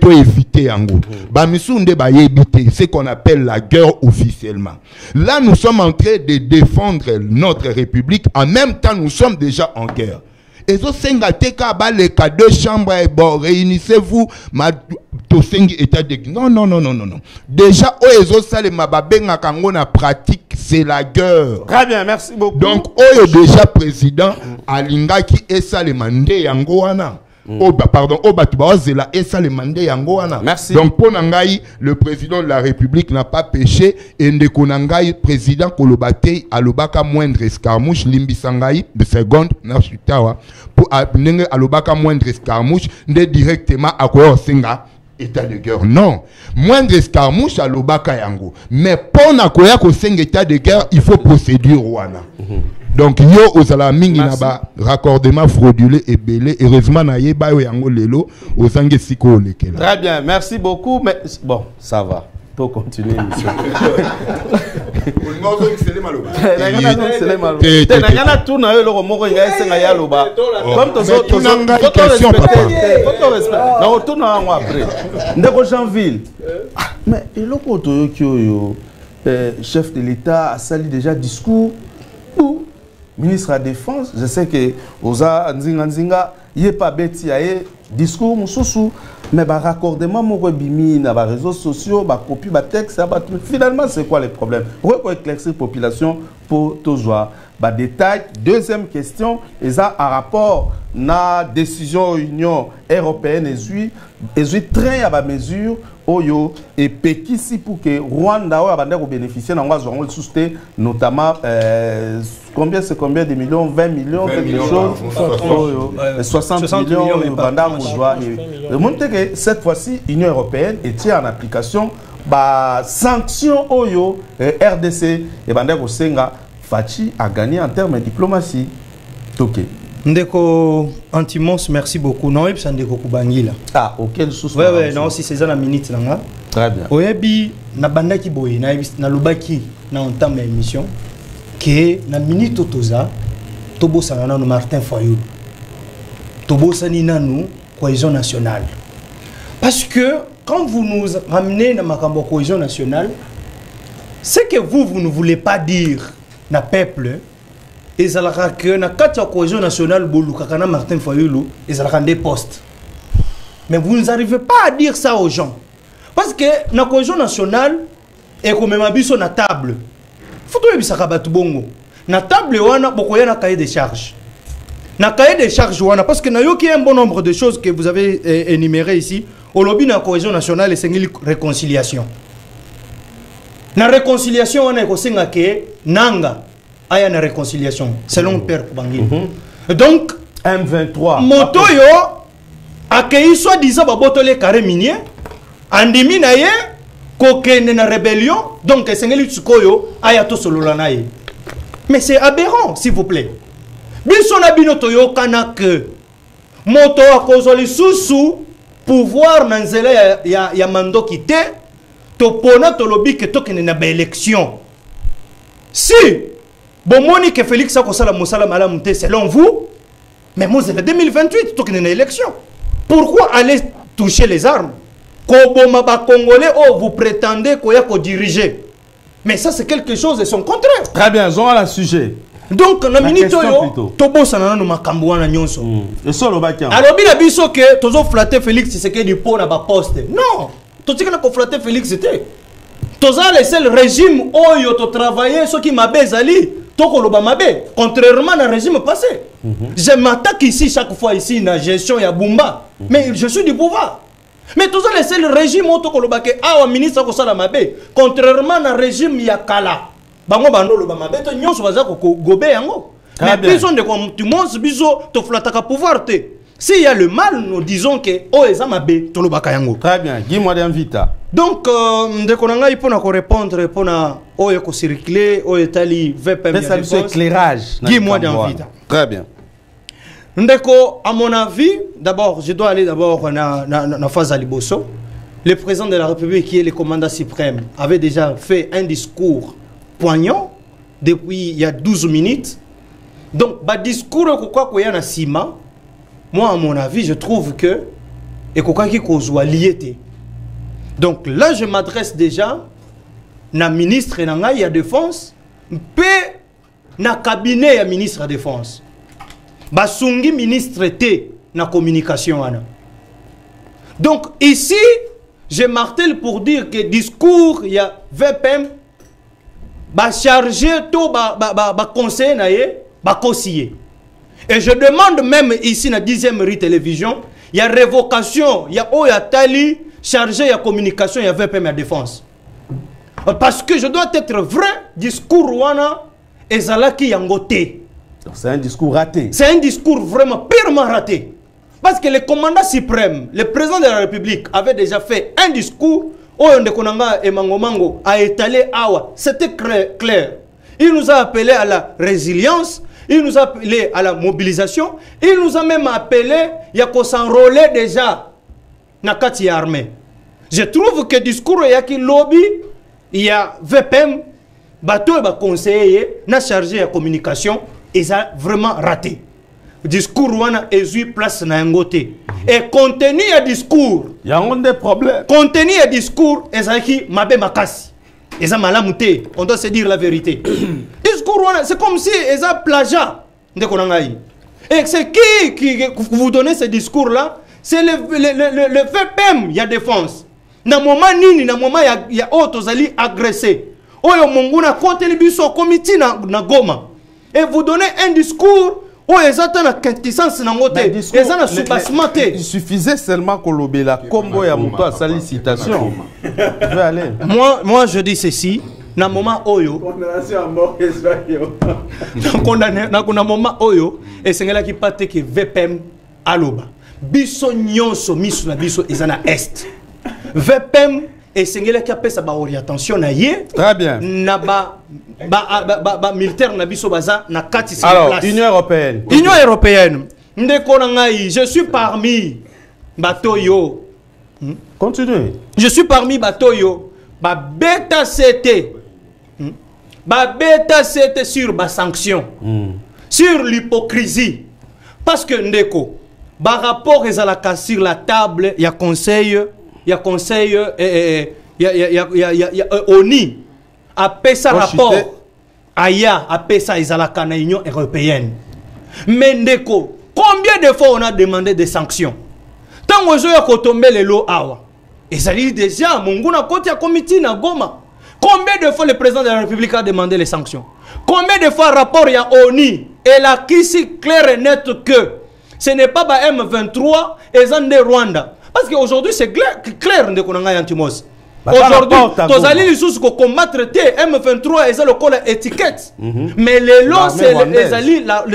éviter yango. Ba misunde ba yebite, c'est qu'on appelle la guerre officiellement. Là nous sommes en train de défendre notre république, en même temps nous sommes déjà en guerre. Et zo senga teka ba les deux chambres et bon réunissez-vous ma to sengi état de non. Déjà ezo sale mababenga kango na pratique c'est la guerre. Très bien, merci beaucoup. Donc oyo déjà président alinga qui esa le mandé yango wana. Merci. Donc pour Nangaï, le président de la République n'a pas péché et Ndeko Nangaï, président Kolobate, Alobaka moindre escarmouche, Limbi Sangaï, de seconde, pour Alobaka moindre escarmouche, ne directement à quoi Senga. État de guerre, non. Moindre escarmouche à l'Obaka Yango. Mais pour Nakoya Kosenga état de guerre, il faut procédure Wana. Donc, yo aux alamingi naba raccordement frauduleux et belé. Heureusement, na yeba yango lelo aux angesiko lekela. Très bien, merci beaucoup. Mais bon, ça va. Pour continuer, monsieur. Mais chef de l'État a sali déjà discours ou ministre de la Défense. Je sais que Oza Nzinga yé pas bêti discours mususu mais ba raccordement mon bimi na ba réseaux sociaux ba copie ba texte finalement c'est quoi le problème? Pourquoi éclaircir la population pour toujours ba détail. Deuxième question, et ça en rapport na décision Union européenne et très à ba mesure Oyo et Pekisi pour que Rwanda a bénéficier dans le soutien notamment combien de millions, 20 millions quelque chose 60 millions le monde que cette fois-ci Union européenne est en application bah sanctions Oyo RDC et Bandeko Senga Fachi a gagné en termes de diplomatie. OK. Ndeko Antimos, merci beaucoup. Non, c'est Ndeko Kubangila. Ah, auquel source? Ouais, non, si c'est ça la minute là. Très bien. Oyebi na bandaki boye na lobaki na entame émission que na minute toza tobo sanana no Martin Fayulu. Tobo sanina nous cohésion nationale. Parce que quand vous nous ramenez dans ma cohésion nationale, c'est que vous ne voulez pas dire na peuple ezalaka que na kati ya cohésion nationale bolukaka na Martin Fayulu ezalaka des postes. Mais vous n'arrivez pas à dire ça aux gens. Parce que la cohésion nationale est comme même biso na table. Faut que bisaka batu bongo. Na table wana bokoya na cahier de charges. Na cahier de charges wana parce que na yo qui un bon nombre de choses que vous avez énumérées ici, au lobby na cohésion nationale c'est une réconciliation. Na réconciliation wana ko senga ke nanga aya na réconciliation selon Père Kubangi. Donc M23 moto yo accueilli soi-disant babotole carré minier andimi na ye kokende na rébellion donc esengeli tsikoyo aya to solola na ye. Mais c'est aberrant s'il vous plaît. Biso na bino to yo kana que moto akozoli susu pouvoir na nzela ya mando kité to pona to lobi ke to kende na ba élection. Si bomoni que Félix akosala mosala malamu te selon vous, mais moi c'est 2028 to kende na élection. Pourquoi aller toucher les armes? Koboma ba Congolais, oh, vous prétendez qu'on y a diriger. Mais ça, c'est quelque chose de son contraire. Très bien, on a le sujet. Donc, la minute, Tobo Sanano Makambouana Nyonso. Et ça, le bac. Alors, il a dit que Tozo flatté Félix, c'est que du pont à bas poste. Non! Tozo a flatté Félix, c'était. Tozo a laissé le régime, oh, yo, to travailler, ce qui m'a baisali. Contrairement au régime passé. Je m'attaque ici chaque fois ici dans la gestion ya Bumba. Mais je suis du pouvoir. Mais tout ça laissé le régime autocolobake ah ministre ko sala mabe contrairement au régime ya Kala. Bango bando lo ba mabe to nyonso baza ko gobe yango. Mais biso de comme tu montes biso to flataka pouvoir te. S'il y a le mal, nous disons que oh ezamabe to lo baka yango. Très bien, dis-moi d'invita. Donc ndeko nanga ipona ko répondre pona oh eko circuler oh etali VPM ya défense. Éclairage. Dis-moi d'invita. Très bien. Ndeko, à mon avis, d'abord, je dois aller d'abord dans phase à Liboso. Le président de la République, qui est le commandant suprême, avait déjà fait un discours poignant depuis il y a 12 minutes. Donc, le discours qu'il y a Sima, moi, à mon avis, je trouve que et qui soit lié. Donc là, je m'adresse déjà na ministre de la Défense, puis na cabinet ya ministre de la Défense. Basungi ministre T na communication ana. Donc ici je martèle pour dire que discours il y a VPM ba chargé tout ba conseiller na ye ba conseiller. Et je demande même ici na 10e rue télévision, il y a révocation, il y a Oyatali chargé ya communication, il y a VPM à défense. Parce que je dois être vrai discours wana ezalaki yangote. C'est un discours raté. C'est un discours vraiment purement raté. Parce que le commandant suprême, le président de la République, avait déjà fait un discours où Ndekonanga et Mangomango a étalé Awa. C'était clair. Il nous a appelé à la résilience, il nous a appelé à la mobilisation, il nous a même appelé à s'enrôler déjà dans la armée. Je trouve que le discours yaki lobby, il y a VPM, bateau et conseiller, n'a chargé la communication. Et ça a vraiment raté. Le discours wana est place na ngoté. Et contenu à discours. Il y a des problèmes. Contenu à discours ezaki mabe makasi. Eza malamuté. On doit se dire la vérité. Discours wana c'est comme si eza plagiat ndeko nangai. Et c'est qui vous donnez ce discours là, c'est le VPM ya défense. Na moment nini na moment ya otozali agressé. Oyo monguna kote libiso comité na Goma. Et vous donnez un discours où ils attendent la quintessence dans votre il suffisait seulement qu'on l'obéisse la combo et à mon toit sollicitation. Je vais aller. Moi je dis ceci. Dans le moment oyo, dans le moment oyo, et c'est là qui partait que VPM aloba. Biso nyonso miso na biso ezana est. VPM et c'est là qui a fait sa orientation na yé. Très bien. Na militaire na biso baza na kati sur alors, place. Union européenne. Union européenne. Ndeko na ngai, je suis parmi batoyo. Continuez. Je suis parmi batoyo. Ba bêta CT. Ba bêta CT sur ba sanction. Sur l'hypocrisie. Parce que ndeko, ba rapport ezalaka sur la table, il y a conseil, il y a conseil il y a ONI. A fait ça rapport aya apesa ezalaka na Union européenne. Mais ndeko, combien de fois on a demandé des sanctions? Tant que je vais tomber les lots awa. Et ça dit déjà, Monguna Koti a comité na Goma. Combien de fois le président de la République a demandé les sanctions? Combien de fois rapport il y a ONU et la ici clair et net que ce n'est pas M23 et Zande Rwanda. Parce qu'aujourd'hui c'est clair de Konanga Yantimos. Aujourd'hui, tous allez les choses pour combattre M23 et ça le col étiquette. Mais les lots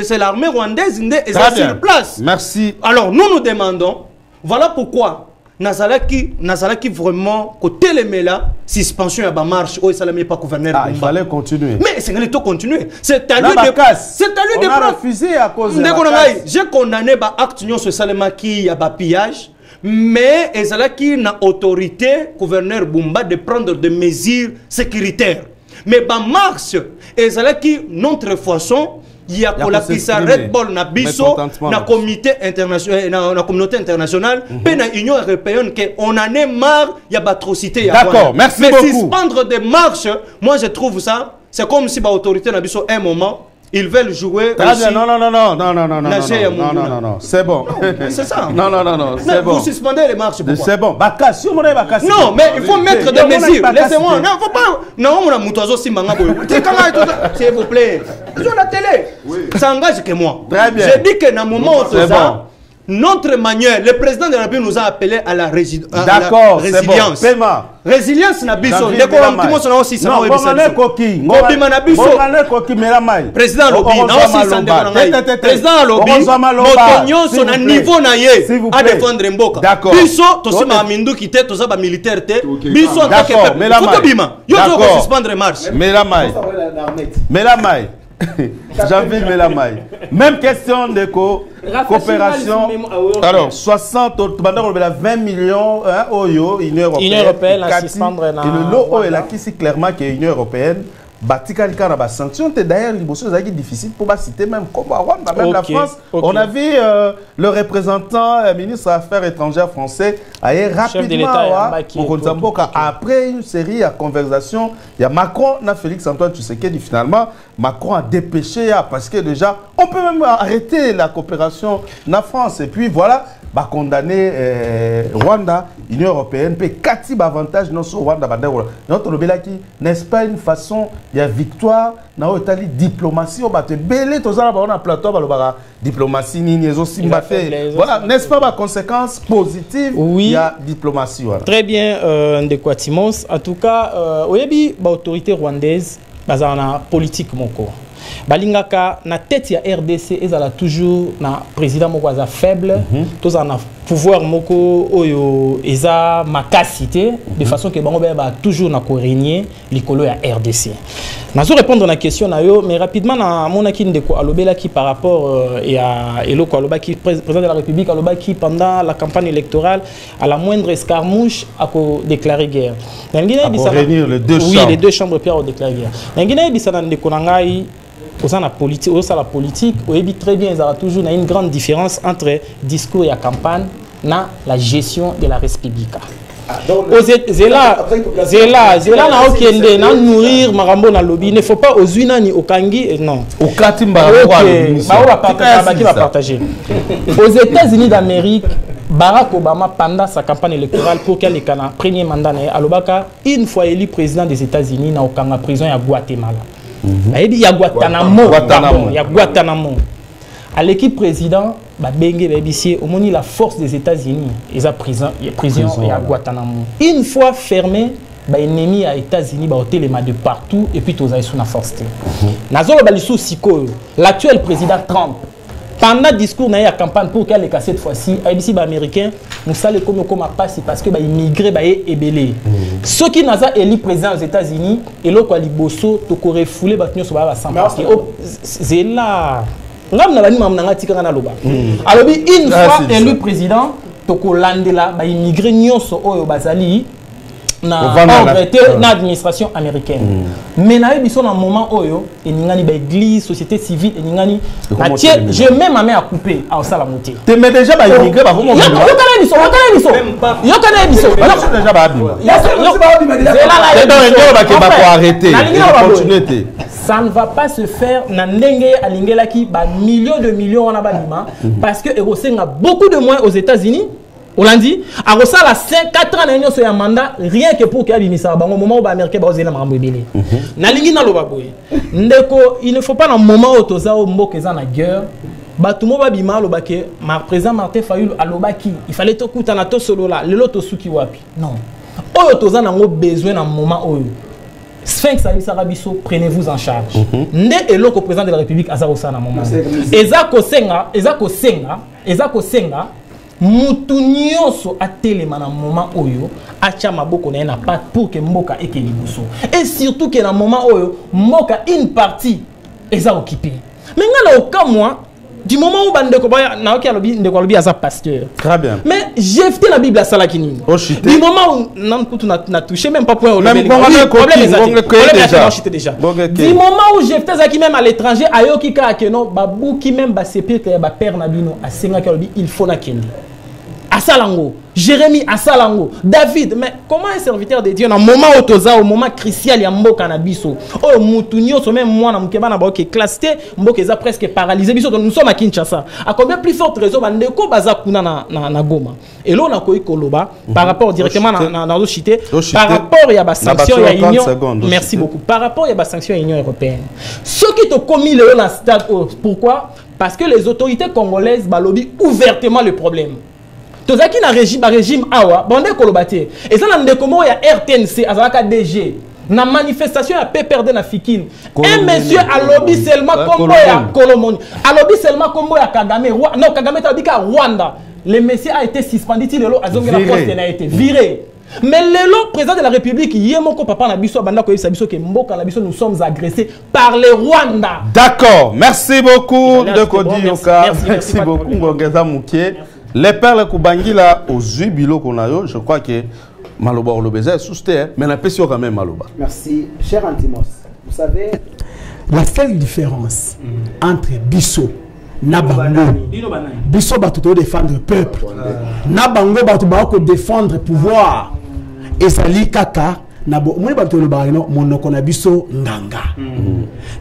c'est l'armée rwandaise et ça sur place. Merci. Alors nous demandons, voilà pourquoi Nazalaki vraiment côté les là suspension à ba marche ou ça la pas gouverneur. Il fallait continuer. Mais c'est qu'il faut continuer. C'est à lui de on a refusé à cause de la casse. J'ai condamné ba acte union socialement qui a ba pillage, mais Ezalaki n'a autorité gouverneur Bumba de prendre des mesures sécuritaires. Mais ba marche Ezalaki notre façon il y a pour la Red Bull na biso na comité international na communauté internationale pe na Union européenne que on en est marre il y a atrocité. D'accord, merci beaucoup. Mais suspendre des marches, moi je trouve ça c'est comme si ba autorité na biso un moment ils veulent jouer aussi. Non, c'est bon. C'est ça. Non, c'est bon. Vous suspendez les marches. C'est bon. Non, mais il faut mettre des mesures. Laissez-moi. Non, faut pas. Non, on a Moutazo Simanga. S'il vous plaît. Sur la télé. Ça engage que moi. Très bien. J'ai dit que dans un moment où ça. Notre manière, le président de la République nous a appelé à la résilience. D'accord, c'est bon. Paiement. Résilience na biso. Président Lobi, président Lobi, motonyon son à niveau na ye à défendre Mboka. Biso, tosi ma mindu kite, tosa ba militaire te. Biso en tant que peuple. Faut bima. Yo dois suspendre marche. Melamay. Jean-Ville Melamay. Même question de coopération. Alors, 20 millions Oyo, Union européenne. Et le lot est là qui c'est clairement que l'Union européenne. Sanction d'ailleurs c'est difficile pour citer même comme Rwanda, même la France. On a vu le représentant ministre des Affaires étrangères français aller rapidement après une série de conversations. Il y a Macron, Félix Antoine Tshisekedi finalement. Macron a dépêché parce que déjà on peut même arrêter la coopération en France et puis voilà. Condamner Rwanda, Union européenne, peut 4 avantages non sur Rwanda. Notre lobelaki n'est-ce pas une façon il y a victoire dans la diplomatie on va te belé tous on a plateau ba diplomatie ni aussi voilà n'est-ce pas ma conséquence positive il y a diplomatie voilà. Très bien Ndekwatimos en tout cas oyebi ba autorité rwandaise bazana politique moko balingaka na tête ya RDC ezala toujours na président moko aza faible tous en pouvoir moko oyo eza makasité de façon que bango ba toujours na ko régner likolo ya RDC. Nazo répondre na question na yo mais rapidement na monaki ndeko alobela ki par rapport ya eloko alobaki président de la République alobaki pendant la campagne électorale à la moindre escarmouche a ko déclarer guerre. Réunir les deux chambres. Oui, les deux chambres Pierre ont déclaré guerre. Ngina bisana ndeko nangai la politique, on dit très bien, il y a toujours une grande différence entre discours et la campagne et la gestion de la République. Zela na okende na nourrir marambo na lobby, il ne faut pas aux unis ni au kangi non. Au katimba va partager. Aux États-Unis d'Amérique, Barack Obama pendant sa campagne électorale pour qu'elle ait un premier mandat alobaka une fois élu président des États-Unis na okanga prison ya Guatemala. Il y a Guantanamo. À l'équipe président, la force des États-Unis, ils ont prison à Guantanamo. Une fois fermé, l'ennemi à États-Unis va de partout et puis tous sous la force. L'actuel président Trump, pendant le discours de la campagne pour qu'elle ait cette fois-ci, les Américains, nous savons comment passer parce que les immigrés sont ébélés. Ceux qui n'ont pas élu président aux États-Unis, et l'autre qui a bosso, tu aurais refoulé parce que c'est là. Alors, une fois élu président, tu as landé là, les immigrés sont au Bazali. na administration américaine. Mais na biso na moment oyo eningani ba église, société civile eningani je mets ma main à couper à osala monter. Tu mets déjà ba immigré ba comment? Yo kana biso. Déjà ba abima. Ça ne va pas se faire na ndenge alingela ki ba millions de millions on a balima parce que Erosenga beaucoup de moins aux États-Unis. On l'a dit, à Rosa la 4 ans d'union sur un mandat, rien que pour qu'il y ait un moment où les Américains vont se faire. Nalingi na lobaboy. Ndeko, il ne faut pas dans le moment où toza au mbo keza na guerre. Batumo ba bima lobake, ma président Martin Fayulu alobaki, il fallait to kuta na to solo là, le loto suki wapi. Non. Oyo toza na ngo besoin dans moment oyo. Sphinx Ali Sarabiso, prenez-vous en charge. Nde eloko président de la République azarosa na moment. Ezako senga. Mutu nyonso atelema na moment oyo acha maboko na na pat pour que mboka ekeli buso et surtout que na moment oyo mboka une partie eza occupé mais ngala okamwa du moment où bandeko baya na oki alobi ndeko alobi aza pasteur très bien mais j'ai jeté la Bible à sala kinini du moment où nan kutu na touché même pas point au problème déjà du moment où j'ai jeté zaki même à l'étranger ayoki ka keno babuki même ba sepir que ba père na bino a senga ki alobi il faut na kendi Asalango, Jérémie Asalango, David, mais comment un serviteur de Dieu, dans le moment où au moment crucial, il y a un cannabiso, oh, Moutounio, même moi, dans mon qui est classé, Mboka est presque paralysé, nous sommes à Kinshasa. À combien plus forte raison, Bandeko Bazakuna na Goma. Et là, on a quoi Koloba, par rapport directement dans le chité, par rapport à la sanction, il y a Union. Merci beaucoup. Par rapport à la sanction Union européenne. Ce qui te commis le stade, pourquoi? Parce que les autorités congolaises balobient ouvertement le problème. Tozaki na régime awa bande kolobate et ça na ndekomo ya RTNC azaka DG na manifestation ya PPRD na Fikine un monsieur alobi seulement kombo ya Kolomoni alobi seulement kombo ya Kagame non Kagame tabika Rwanda le monsieur a été suspendu ti lelo azongi la poste na été viré mais lelo président de la République yemoko papa na biso banda ko yebisa biso ke mboka na biso nous sommes agressés par les Rwanda. D'accord, merci beaucoup de Kodioka, merci beaucoup Ngongeza Mukie. Les perles Kubangila aux Zubilo Konayo, je crois que Maloba Olobeza est sousté, mais la pression quand même Maloba. Merci, cher Antimos. Vous savez, la seule différence entre Bisso, Nabango, Bisso va tout défendre le peuple, Nabango va tout défendre le pouvoir, et Sali Kaka, Nabo, moi va tout le barino, monokona Bisso Nganga.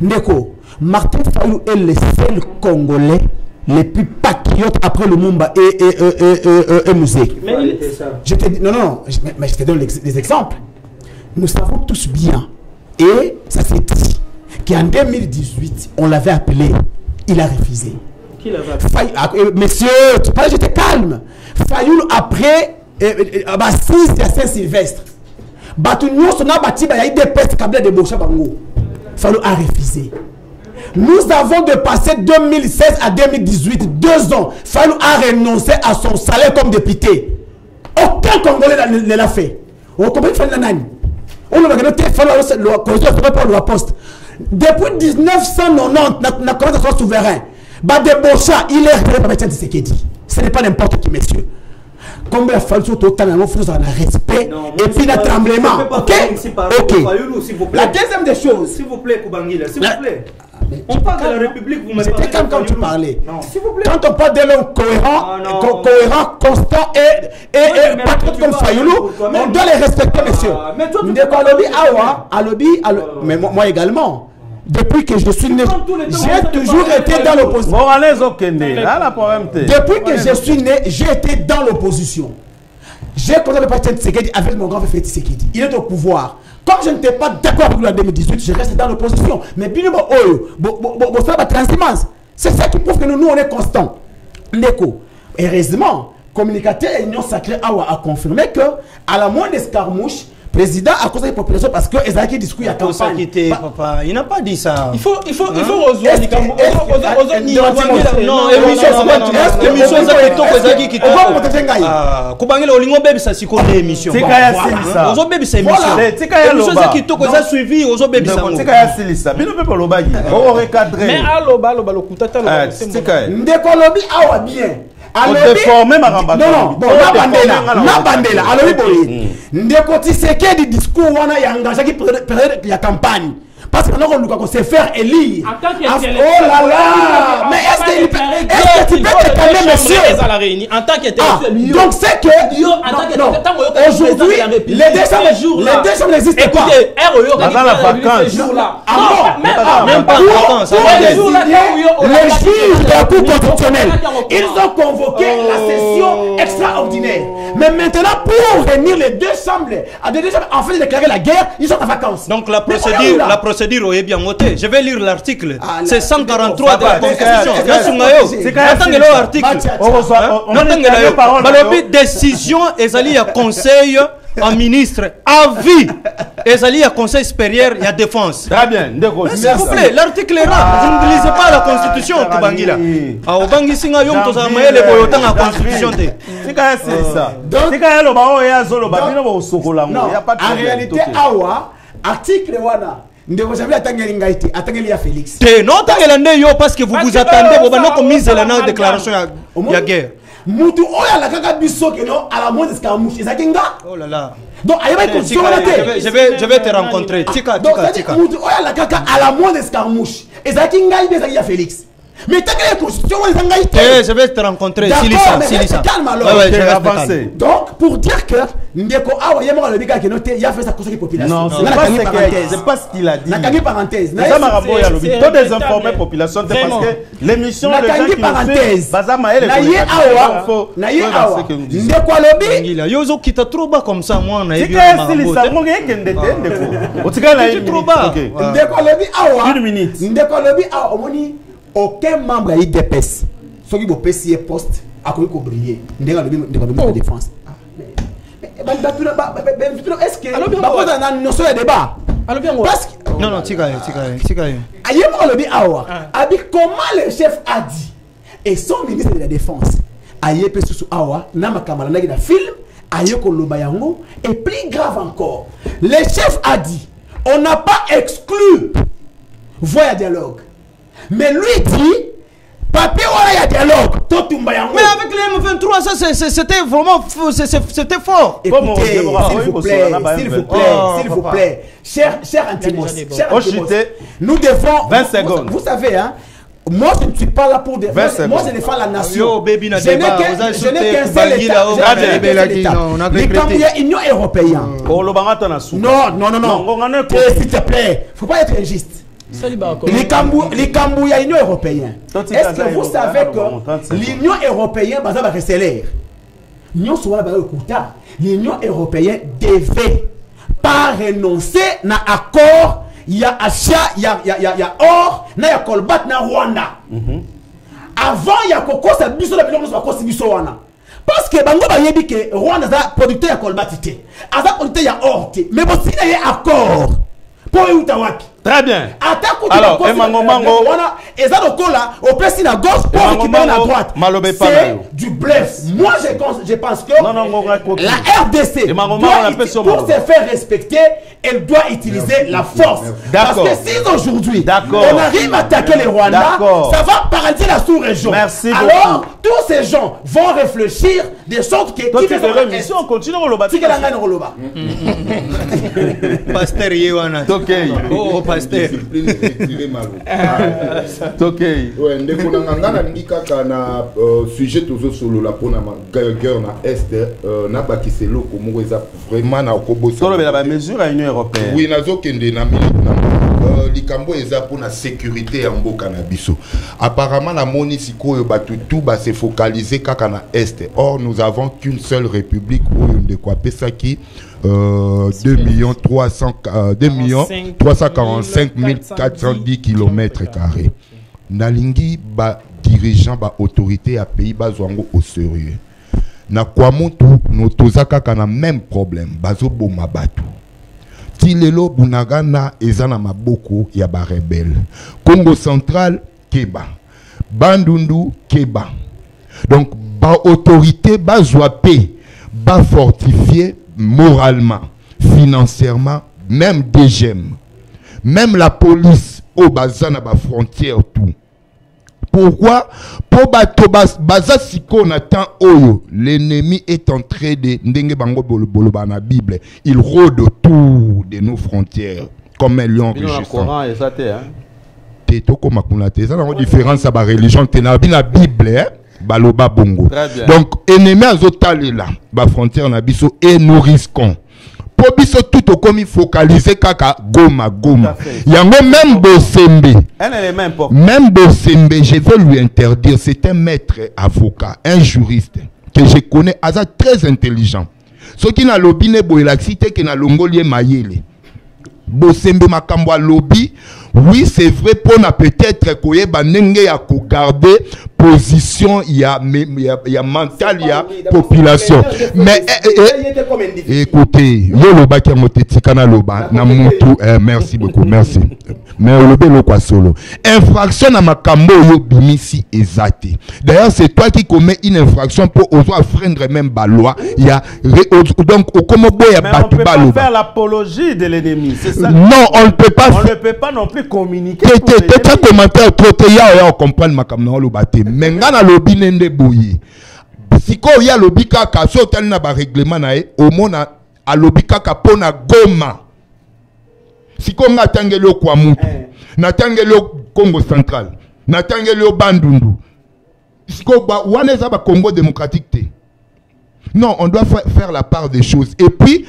Ndeko, Martin Fayulu est le seul Congolais les plus patriotes après le Mumba et Musée. Je te dis, non, mais je te donne des exemples. Nous savons tous bien, et ça s'est dit, qu'en 2018, on l'avait appelé, il a refusé. Qui l'avait appelé? Monsieur, tu parles, j'étais calme. Fayoul après, 6 à Saint-Sylvestre. Batounion, son abati, il y a eu des pestes câblées de Bocha Bango. Fayoul a refusé. Nous avons dépassé 2016 à 2018, 2 ans. Fayulu a renoncé à son salaire comme député. Aucun Congolais ne l'a fait. On comprend on a regardé le poste. Depuis 1990, on a commencé à être souverain. Badebocha, il est réglé par Etienne Tshisekedi. Ce n'est pas n'importe qui, messieurs. Combien il a fallu sur tout le faut un respect et puis un tremblement. Ok. La deuxième des choses. S'il vous plaît, Kubangila, s'il vous plaît. On parle de la République, vous m'avez parlé. C'était quand tu parlais. S'il vous plaît. Quand on parle de l'homme cohérent, constant et patriote comme Fayulu, on doit les respecter, messieurs. Mais moi également. Depuis que je suis né, j'ai toujours été dans l'opposition. Depuis que je suis né, j'ai été dans l'opposition. J'ai commencé à partir de Tshisekedi avec mon grand frère Tshisekedi. Il est au pouvoir. Comme je n'étais pas d'accord avec lui en 2018, je reste dans l'opposition. Mais bien, la transhumance. C'est ça qui prouve que nous, on est constants. L'écho. Heureusement, communicateur et Union Sacrée a confirmé que, à la moindre escarmouche, président a causé les populations parce que Ezaki discours il y a campagne. Papa, il n'a pas dit ça. Il faut rejoindre les Cambodgiens. Non, émission Ezaki qui Kubangila olingo baby ça si connaît émission. Ozo baby ça émission. Émission Ezaki to ko za suivi ozo baby ça. Tika ya silisa. Bino pe lobaki. O recadrer. Mais aloba lokuta ta loba. Ndeko lobi awa bien. déformer ma ramba. Non, bon, na bandela. Alors oui, boy. Ndeko Tshisekedi discours wana ya engagé qui période ya campagne. Parce que on se faire élire. Oh là là! Mais est-ce que tu peux te calmer, monsieur? En tant qu'intellectuel. Donc c'est que. Aujourd'hui, les deux chambres n'existent pas. Écoutez, dans la vacance. Même pas en vacances. Les juges de la Cour constitutionnelle, ils ont convoqué la session extraordinaire. Mais maintenant, pour réunir les deux chambres, en fait de déclarer la guerre, ils sont en vacances. Donc la procédure est bien notée. Je vais lire l'article. C'est 143 de la Constitution. Attendez l'article. Décision ezali ya conseil en ministre avis ezali ya conseil supérieur ya défense. Très bien. S'il vous plaît, l'article est là. Vous ne lisez pas la Constitution Tubangila. Ah obangi singa yom to za mayele boyota na Constitution te. C'est ça. C'est quand le bao ya zolo ba bino bo sokola ngo. Y a pas de en réalité awa article wana ndeko jamais atangeli ngaiti atangeli ya Félix. Non atangela ndeyo parce que vous vous attendez bo banoko mise la déclaration ya guerre. Mutu oya la kaka biso que non à la mode escaramouche ezakinga. Oh là là. Donc ayeba constitution je vais te rencontrer. Tika. Mutu oya la kaka à la mode escaramouche ezakinga ibeza ya Félix. Mais t'as que la constitution je vais te rencontrer. Silisa. Calme alors. Ouais, je vais avancer. Donc pour dire que ndeko awa yema le bika que noté il a fait sa conseil population. Non, c'est pas ce qu'il a dit. Na kangi parenthèse. Ça m'a rappelé à l'objet. Tout désinformer population parce que l'émission les gens qui parenthèse. Bazama elle na ye awa ndeko lobi yozo kita trop bas comme ça moi na yebi ma Silisa ngo ngende ndeko. Otika na trop bas. Ndeko lobi awa. 1 minute. Ndeko lobi awa omoni aucun membre a IDPS. Ceux qui vont payer poste à quoi briller. Ndeko lobi de défense. Est-ce que la notion de débat parce que non tika ayemo lobi awa abi comment le chef a dit et son ministre de la défense aye pe susu awa na makamala na na film aye ko loba yango et plus grave encore le chef a dit on n'a pas exclu voie dialogue mais lui dit papier voilà y a dialogue totumba yango. Mais avec les M23 ça c'était vraiment c'était fort. Écoutez, s'il vous plaît, cher Antimos, nous devons 20 secondes. Vous savez hein, moi je ne suis pas là pour moi je défends la nation. Je n'ai qu'un seul état. Les Gambiens Union européenne. Non. S'il te plaît, faut pas être injuste. Les Cambouis l'Union européenne. Est-ce que vous savez que l'Union européenne, l'Union européenne devait pas renoncer à l'accord. Il y a achat, il y a or, il y a colbat na Rwanda. Avant, il y a Koko, ça biso la biso wana. Parce que bango ba yebi que Rwanda za producteur ya colbat té. Aza producteur ya or té. Mais bon si il y a accord. Pour utawapi. Très bien. Alors, Mango, et ça donc là, au plus la gauche, pour qui à droite. C'est du bluff. Moi, je pense que la RDC, pour se faire respecter, elle doit utiliser la force. Parce que si aujourd'hui, on arrive à attaquer les Rwandais, ça va paralyser la sous-région. Alors, tous ces gens vont réfléchir de sorte que... on continue à le Pasteur Yewana. Oh, pasteur. Okay. Ouais, ndeko nanga na ngika na sujet tozo solo la pona guerre na est na bakiselo ko mo eza vraiment na kobosa. Solo la mesure à Union européenne. Oui, nazo kende na likambo eza pona sécurité ya mboka na biso. Apparemment la moni sikoyo batu tout ba se focaliser kaka na est. Or nous avons qu'une seule république où ndeko apesa ki 2 345 410 km². Nalingi ba dirigeant ba autorité à pays bazwango au sérieux. Na kwa mutu no tozaka kana même problème bazo boma batu. Tilelo bunagana ezana maboko ya ba rebelle. Congo central Keba. Bandundu Keba. Donc ba autorité bazwa pe ba fortifier moralement, financièrement, même des gemmes, même la police au bazan à la frontière tout. Pourquoi? Pour baza siko na temps oyo, l'ennemi est en train de ndenge bango bolo na Bible. Il rôde autour de nos frontières comme un lion rugissant. Toko makunate, ça la différence à la religion, te na Bible, baloba bongo. Donc ennemi azotale là, ba frontière na biso et nous risquons. Pour biso tout au comme focaliser kaka goma. Yango même Bosembe. Un élément important. Même Bosembe, je veux lui interdire. C'est un maître avocat, un juriste que je connais, asa très intelligent. Ce qui n'a lobby ne boelaxité que na longolie mayele. Bosembe makambo lobby. Oui, c'est vrai pour na peut-être koye banenge ya ko garder position il y a mental il y a population. Mais écoutez, yo loba ki moteti kana loba na mutu merci beaucoup, merci. Mais lobe lo kwa solo. Infraction na makambo yo bimisi ezate. D'ailleurs, c'est toi qui commets une infraction pour oser freindre même ba loi. Il y a donc comme boya batu ba loba. Faire l'apologie de l'ennemi, c'est ça. Non, on ne peut pas. On ne peut pas non plus communiquer. T'es commentaire trop ya comprendre makambo lo bate. Mais ngana lobi nende boyi. Siko ya lobi kaka so tel na ba règlement na e au mona a lobi kaka pona goma. Siko nga tangelo kwa mutu. Na tangelo Congo central. Na tangelo Bandundu. Siko ba wana za ba Congo démocratique te. Non, on doit faire la part des choses. Et puis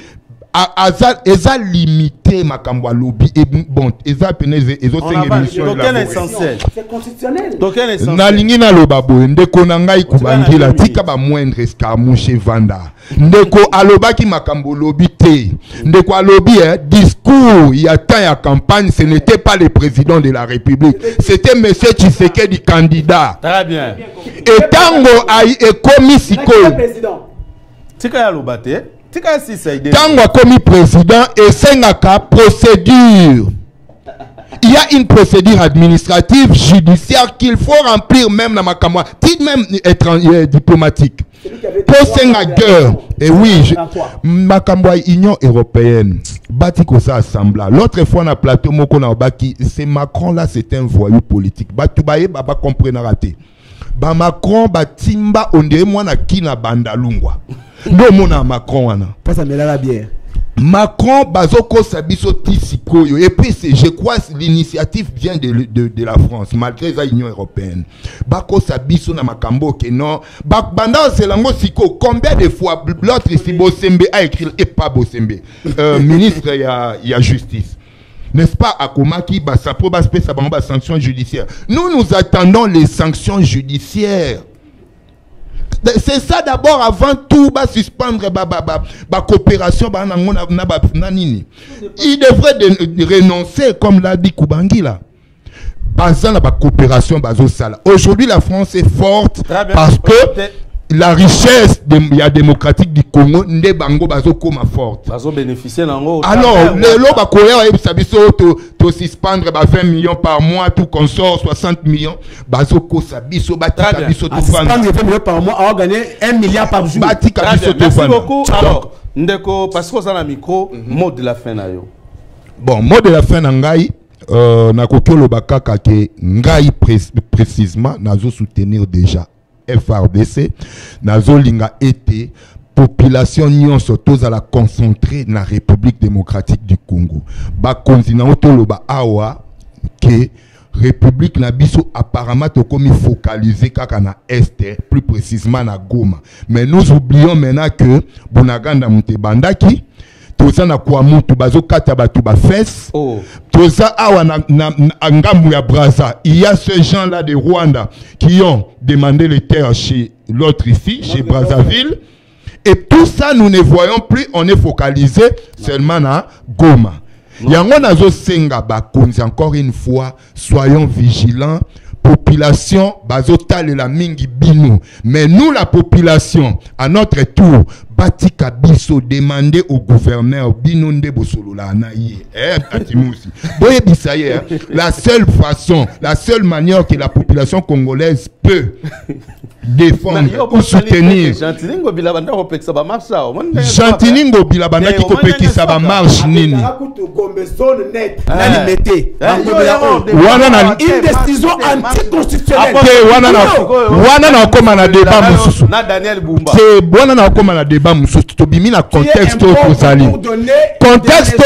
eza limité makambo lobby et bon eza peneze ezo senga émission donc quel est essentiel, c'est constitutionnel, donc quel est essentiel na lingi na loba boye ndeko na ngai kubangila tika ba moindre escarmouche vanda ndeko alobaki makambo lobby te ndeko alobi discours il y a temps ya campagne ce n'était pas le président de la République, c'était monsieur Tshisekedi candidat. Très bien. Et tango ai ekomi sikoyo tika ya lobate Tango a commis président et Sengaka procédure. Il y a une procédure administrative, judiciaire qu'il faut remplir même dans ma caméra, même étranger diplomatique. Pour Sengaka, et oui, ma caméra Union européenne, Batiko ça assemblée. L'autre fois on a plateau moko na obaki, c'est Macron là, c'est un voyou politique. Batoubaye baba comprendre raté. Ba Macron batimba on dirait moi na kina bandalungwa. Non mon Macron wana. Pas ça mais la bière. Macron bazoko sabiso tisikoyo et puis je crois l'initiative vient de la France malgré l'Union européenne. Bako sabiso na makambo que non. Banda c'est lango siko combien de fois l'autre ici Bosembe a écrit et pas Bosembe. Ministre il y a justice. N'est-ce pas, Akomaki, ça peut pas sanctions judiciaires. Nous attendons les sanctions judiciaires. C'est ça d'abord, avant tout, suspendre la coopération. Il devrait renoncer, comme l'a dit Kubangila. Basant la coopération, aujourd'hui, la France est forte parce que la richesse démocratique du Congo n'est bango bazo comme forte. Bazo bénéficier nango. Alors, le loba koya e sabiso to suspendre 20 millions par mois tout consort 60 millions bazo ko sabiso batika biso to vendre 20 millions par mois on gagner 1 milliard par jour. Batika biso to vendre. Merci beaucoup. Alors, ndeko parce que ça na micro mot de la fin na yo. Bon, mot de la fin na ngai na kokelo bakaka ke ngai précisément nazo soutenir déjà FRDC nazolinga été population nyonso tozala concentrée na République démocratique du Congo ba continent toloba awa que République na biso apparemment to komi focalisé kaka na est plus précisément na Goma, mais nous oublions maintenant que Bunaganda Mutebandaki toza na kwa mutu bazo kata batu ba fesse toza awa na ngambu ya Brazza. Il y a ces gens là de Rwanda qui ont demandé les terres chez l'autre ici, chez Brazzaville, et tout ça nous ne voyons plus, on est focalisé seulement na Goma. Yango nazo senga ba konzi encore une fois, soyons vigilants. Population bazotale la mingi binu, mais nous la population à notre tour Batika biso demander au gouverneur binonde bosolola na ye atimusi boye bisaye la seule façon, la seule manière que la population congolaise peut défendre ou soutenir Chantiningo bilabanda ko pekisa ba marcha Chantiningo bilabanda ki ko pekisa ba marche nini wana na une décision anticonstitutionnelle wana na koma na débat mususu na Daniel Bumba c'est wana na koma na débat mususu to bimina contexte tozali contexte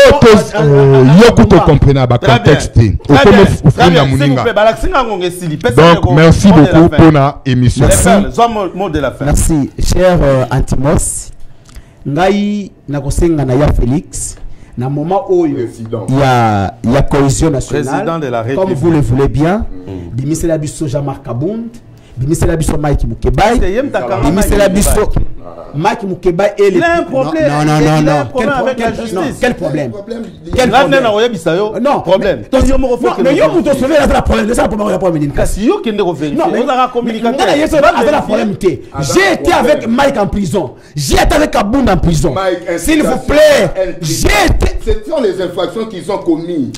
yoku to comprendre ba contexte okoma muninga donc merci beaucoup pour la émission. Merci cher Antimos ngai nakosenga na ya Félix na moment oyo ya cohésion nationale comme vous le voulez bien bimisela biso Jean-Marc Kabund bimisela biso Mike Mukebai bimisela biso Mike Mukebai et les non quel problème non problème mais yo muto sauver la problème ça pour la problème kasi yo kende ko vérifier on a communiqué la problème j'ai été avec Mike en prison j'ai été avec Kabund en prison s'il vous plaît j'ai été ce sont les infractions qu'ils ont commis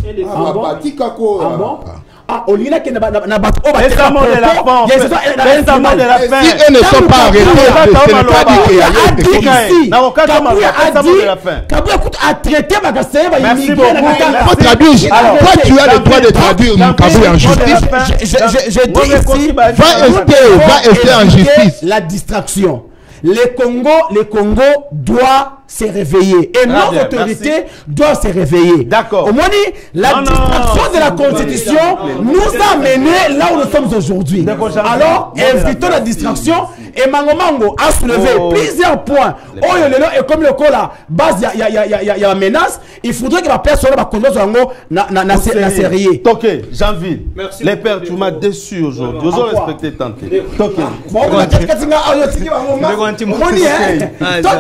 au lieu que na bato de la fin si eux ne sont pas arrêtés ce n'est pas dit qu'il y a Kabou a traité merci beaucoup toi tu as le droit de traduire Kabou en justice je dis ici va essayer en justice la distraction. Le Congo doit se réveiller et notre autorité doit se réveiller. D'accord. Au moins, la distraction de la Constitution nous a menés là où nous sommes aujourd'hui. Alors, évitons la distraction et Mango a soulevé plusieurs points. Oh, et comme le cas là, base, il y a une menace, il faudrait que la personne va conduire la série. Ok, Jean-Ville, les pères, tu m'as déçu aujourd'hui. Ils ont respecté tanté. Ok. Toi,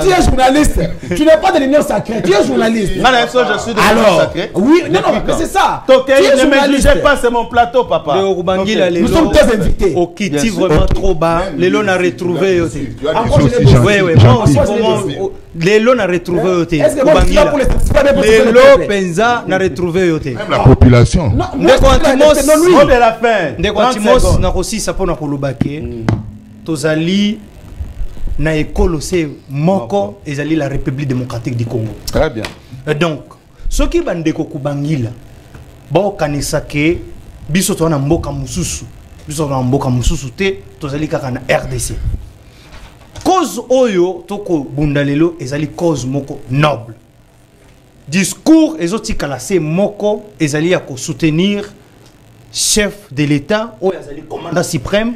tu es journaliste. Tu n'es pas de l'union sacrée. Tu es journaliste. Je suis de l'union sacrée. Oui, non, mais c'est ça. Ne me jugez pas, c'est mon plateau, papa. Nous sommes tous invités. Au Kiti vraiment trop bas. Les lots n'a retrouvé aussi. Oui, les lots n'a retrouvé aussi. Les lots Penza n'a retrouvé aussi. Même la population. Ndekoantimos n'a aussi ça pour na kolobake. Tozali na école c'est moko ezali la République démocratique du Congo. Très bien. Donc ce qui bandeko kubangila ba kanisa ke biso to na mboka mususu te tozali kaka na RDC. Cause oyo toko bundalelo ezali cause moko noble. Discours ezotika la c'est moko ezali ya ko soutenir chef de l'État, ou le commandant suprême,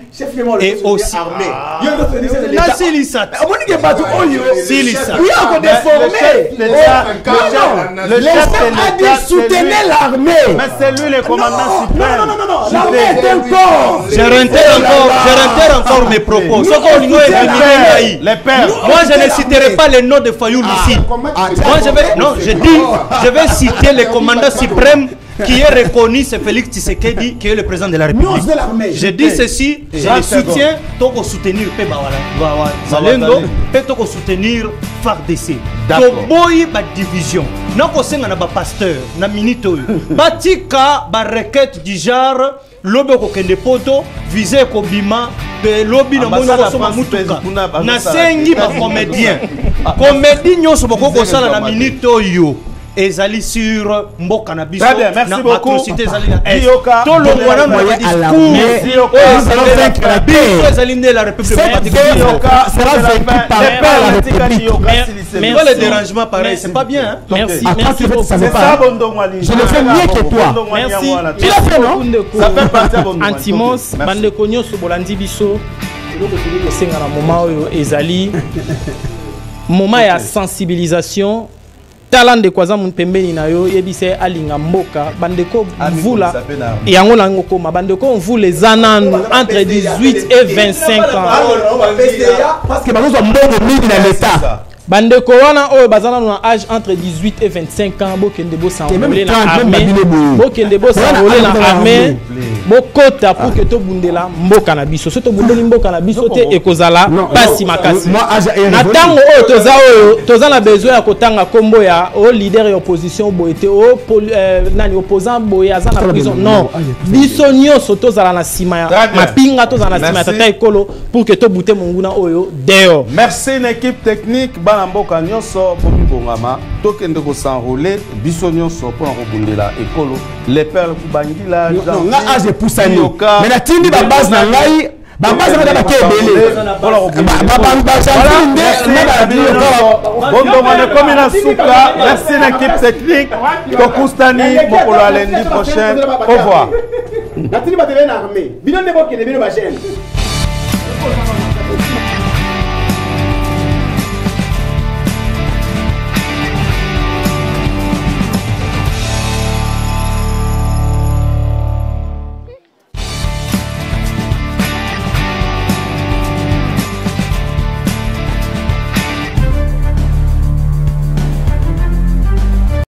et aussi armé. Le chef a dit soutenir l'armée. Mais c'est lui le commandant suprême. Non, l'armée est un corps. Je réitère encore mes propos. Les pères. Moi, je ne citerai pas le nom de Fayoul ici. Moi, je vais citer le commandant suprême qui est reconnu, c'est Félix Tshisekedi, qui est le président de la République. Je dis ceci, je le soutiens, pour soutenir Zalendo, pour soutenir FARDC. Toboyi ba division. Nako senga na ba pasteur, na minito. Batika ba requête du genre lobe ko kende poto, visé ko bima, de lobby na moyo ko soma mutuka. Na sengi ba comédien. Comédien nyoso boko ko sala na minito yo. Ezali sur Mboka na biso. Très bien, merci beaucoup. Atrocité ezali na est. Tout le monde na discours. Ezali ne la République démocratique. Sera vaincu par la République. Mais le dérangement pareil, c'est pas bien. Merci. Merci beaucoup. Je le fais mieux que toi. Merci. Tu l'as fait, non? Ça fait partie de Antimos, bandeko nyoso bolandi biso. Eloko tuli kosenga na moment oyo ezali moment ya sensibilisation. Talent de kwaza mun pembeni na yo yebise alinga mboka bandeko mvula yango nango koma bandeko mvula zananu entre 18 et 25 ans parce que bazo mbongo mingi na l'état bandeko wana oyo bazana na âge entre 18 et 25 ans bokende bo s'enrôler na armée bokende bo s'enrôler na armée bokota pour que to bundela mboka na biso soto bundeli mboka na biso te ekozala pasi makasi na tango oyo toza na besoin ya kotanga kombo ya o leader ya opposition boyete o nani opposant boye aza na prison non biso nyonso tozala na sima ya mapinga tozala na sima ya tata ekolo pour que to bute monguna oyo deo. Merci une équipe technique bana mboka nyonso bomi bongama tokende ko s'enrôler biso nyonso pour kobundela ekolo les perles kubangila nga age poussani mais na tindi ba base na ngai ba base na ba kebele merci l'équipe technique Kokustani mokolo à lundi prochain au revoir. Na tindi ba tele na armée bino ne bokene bino ba jeune.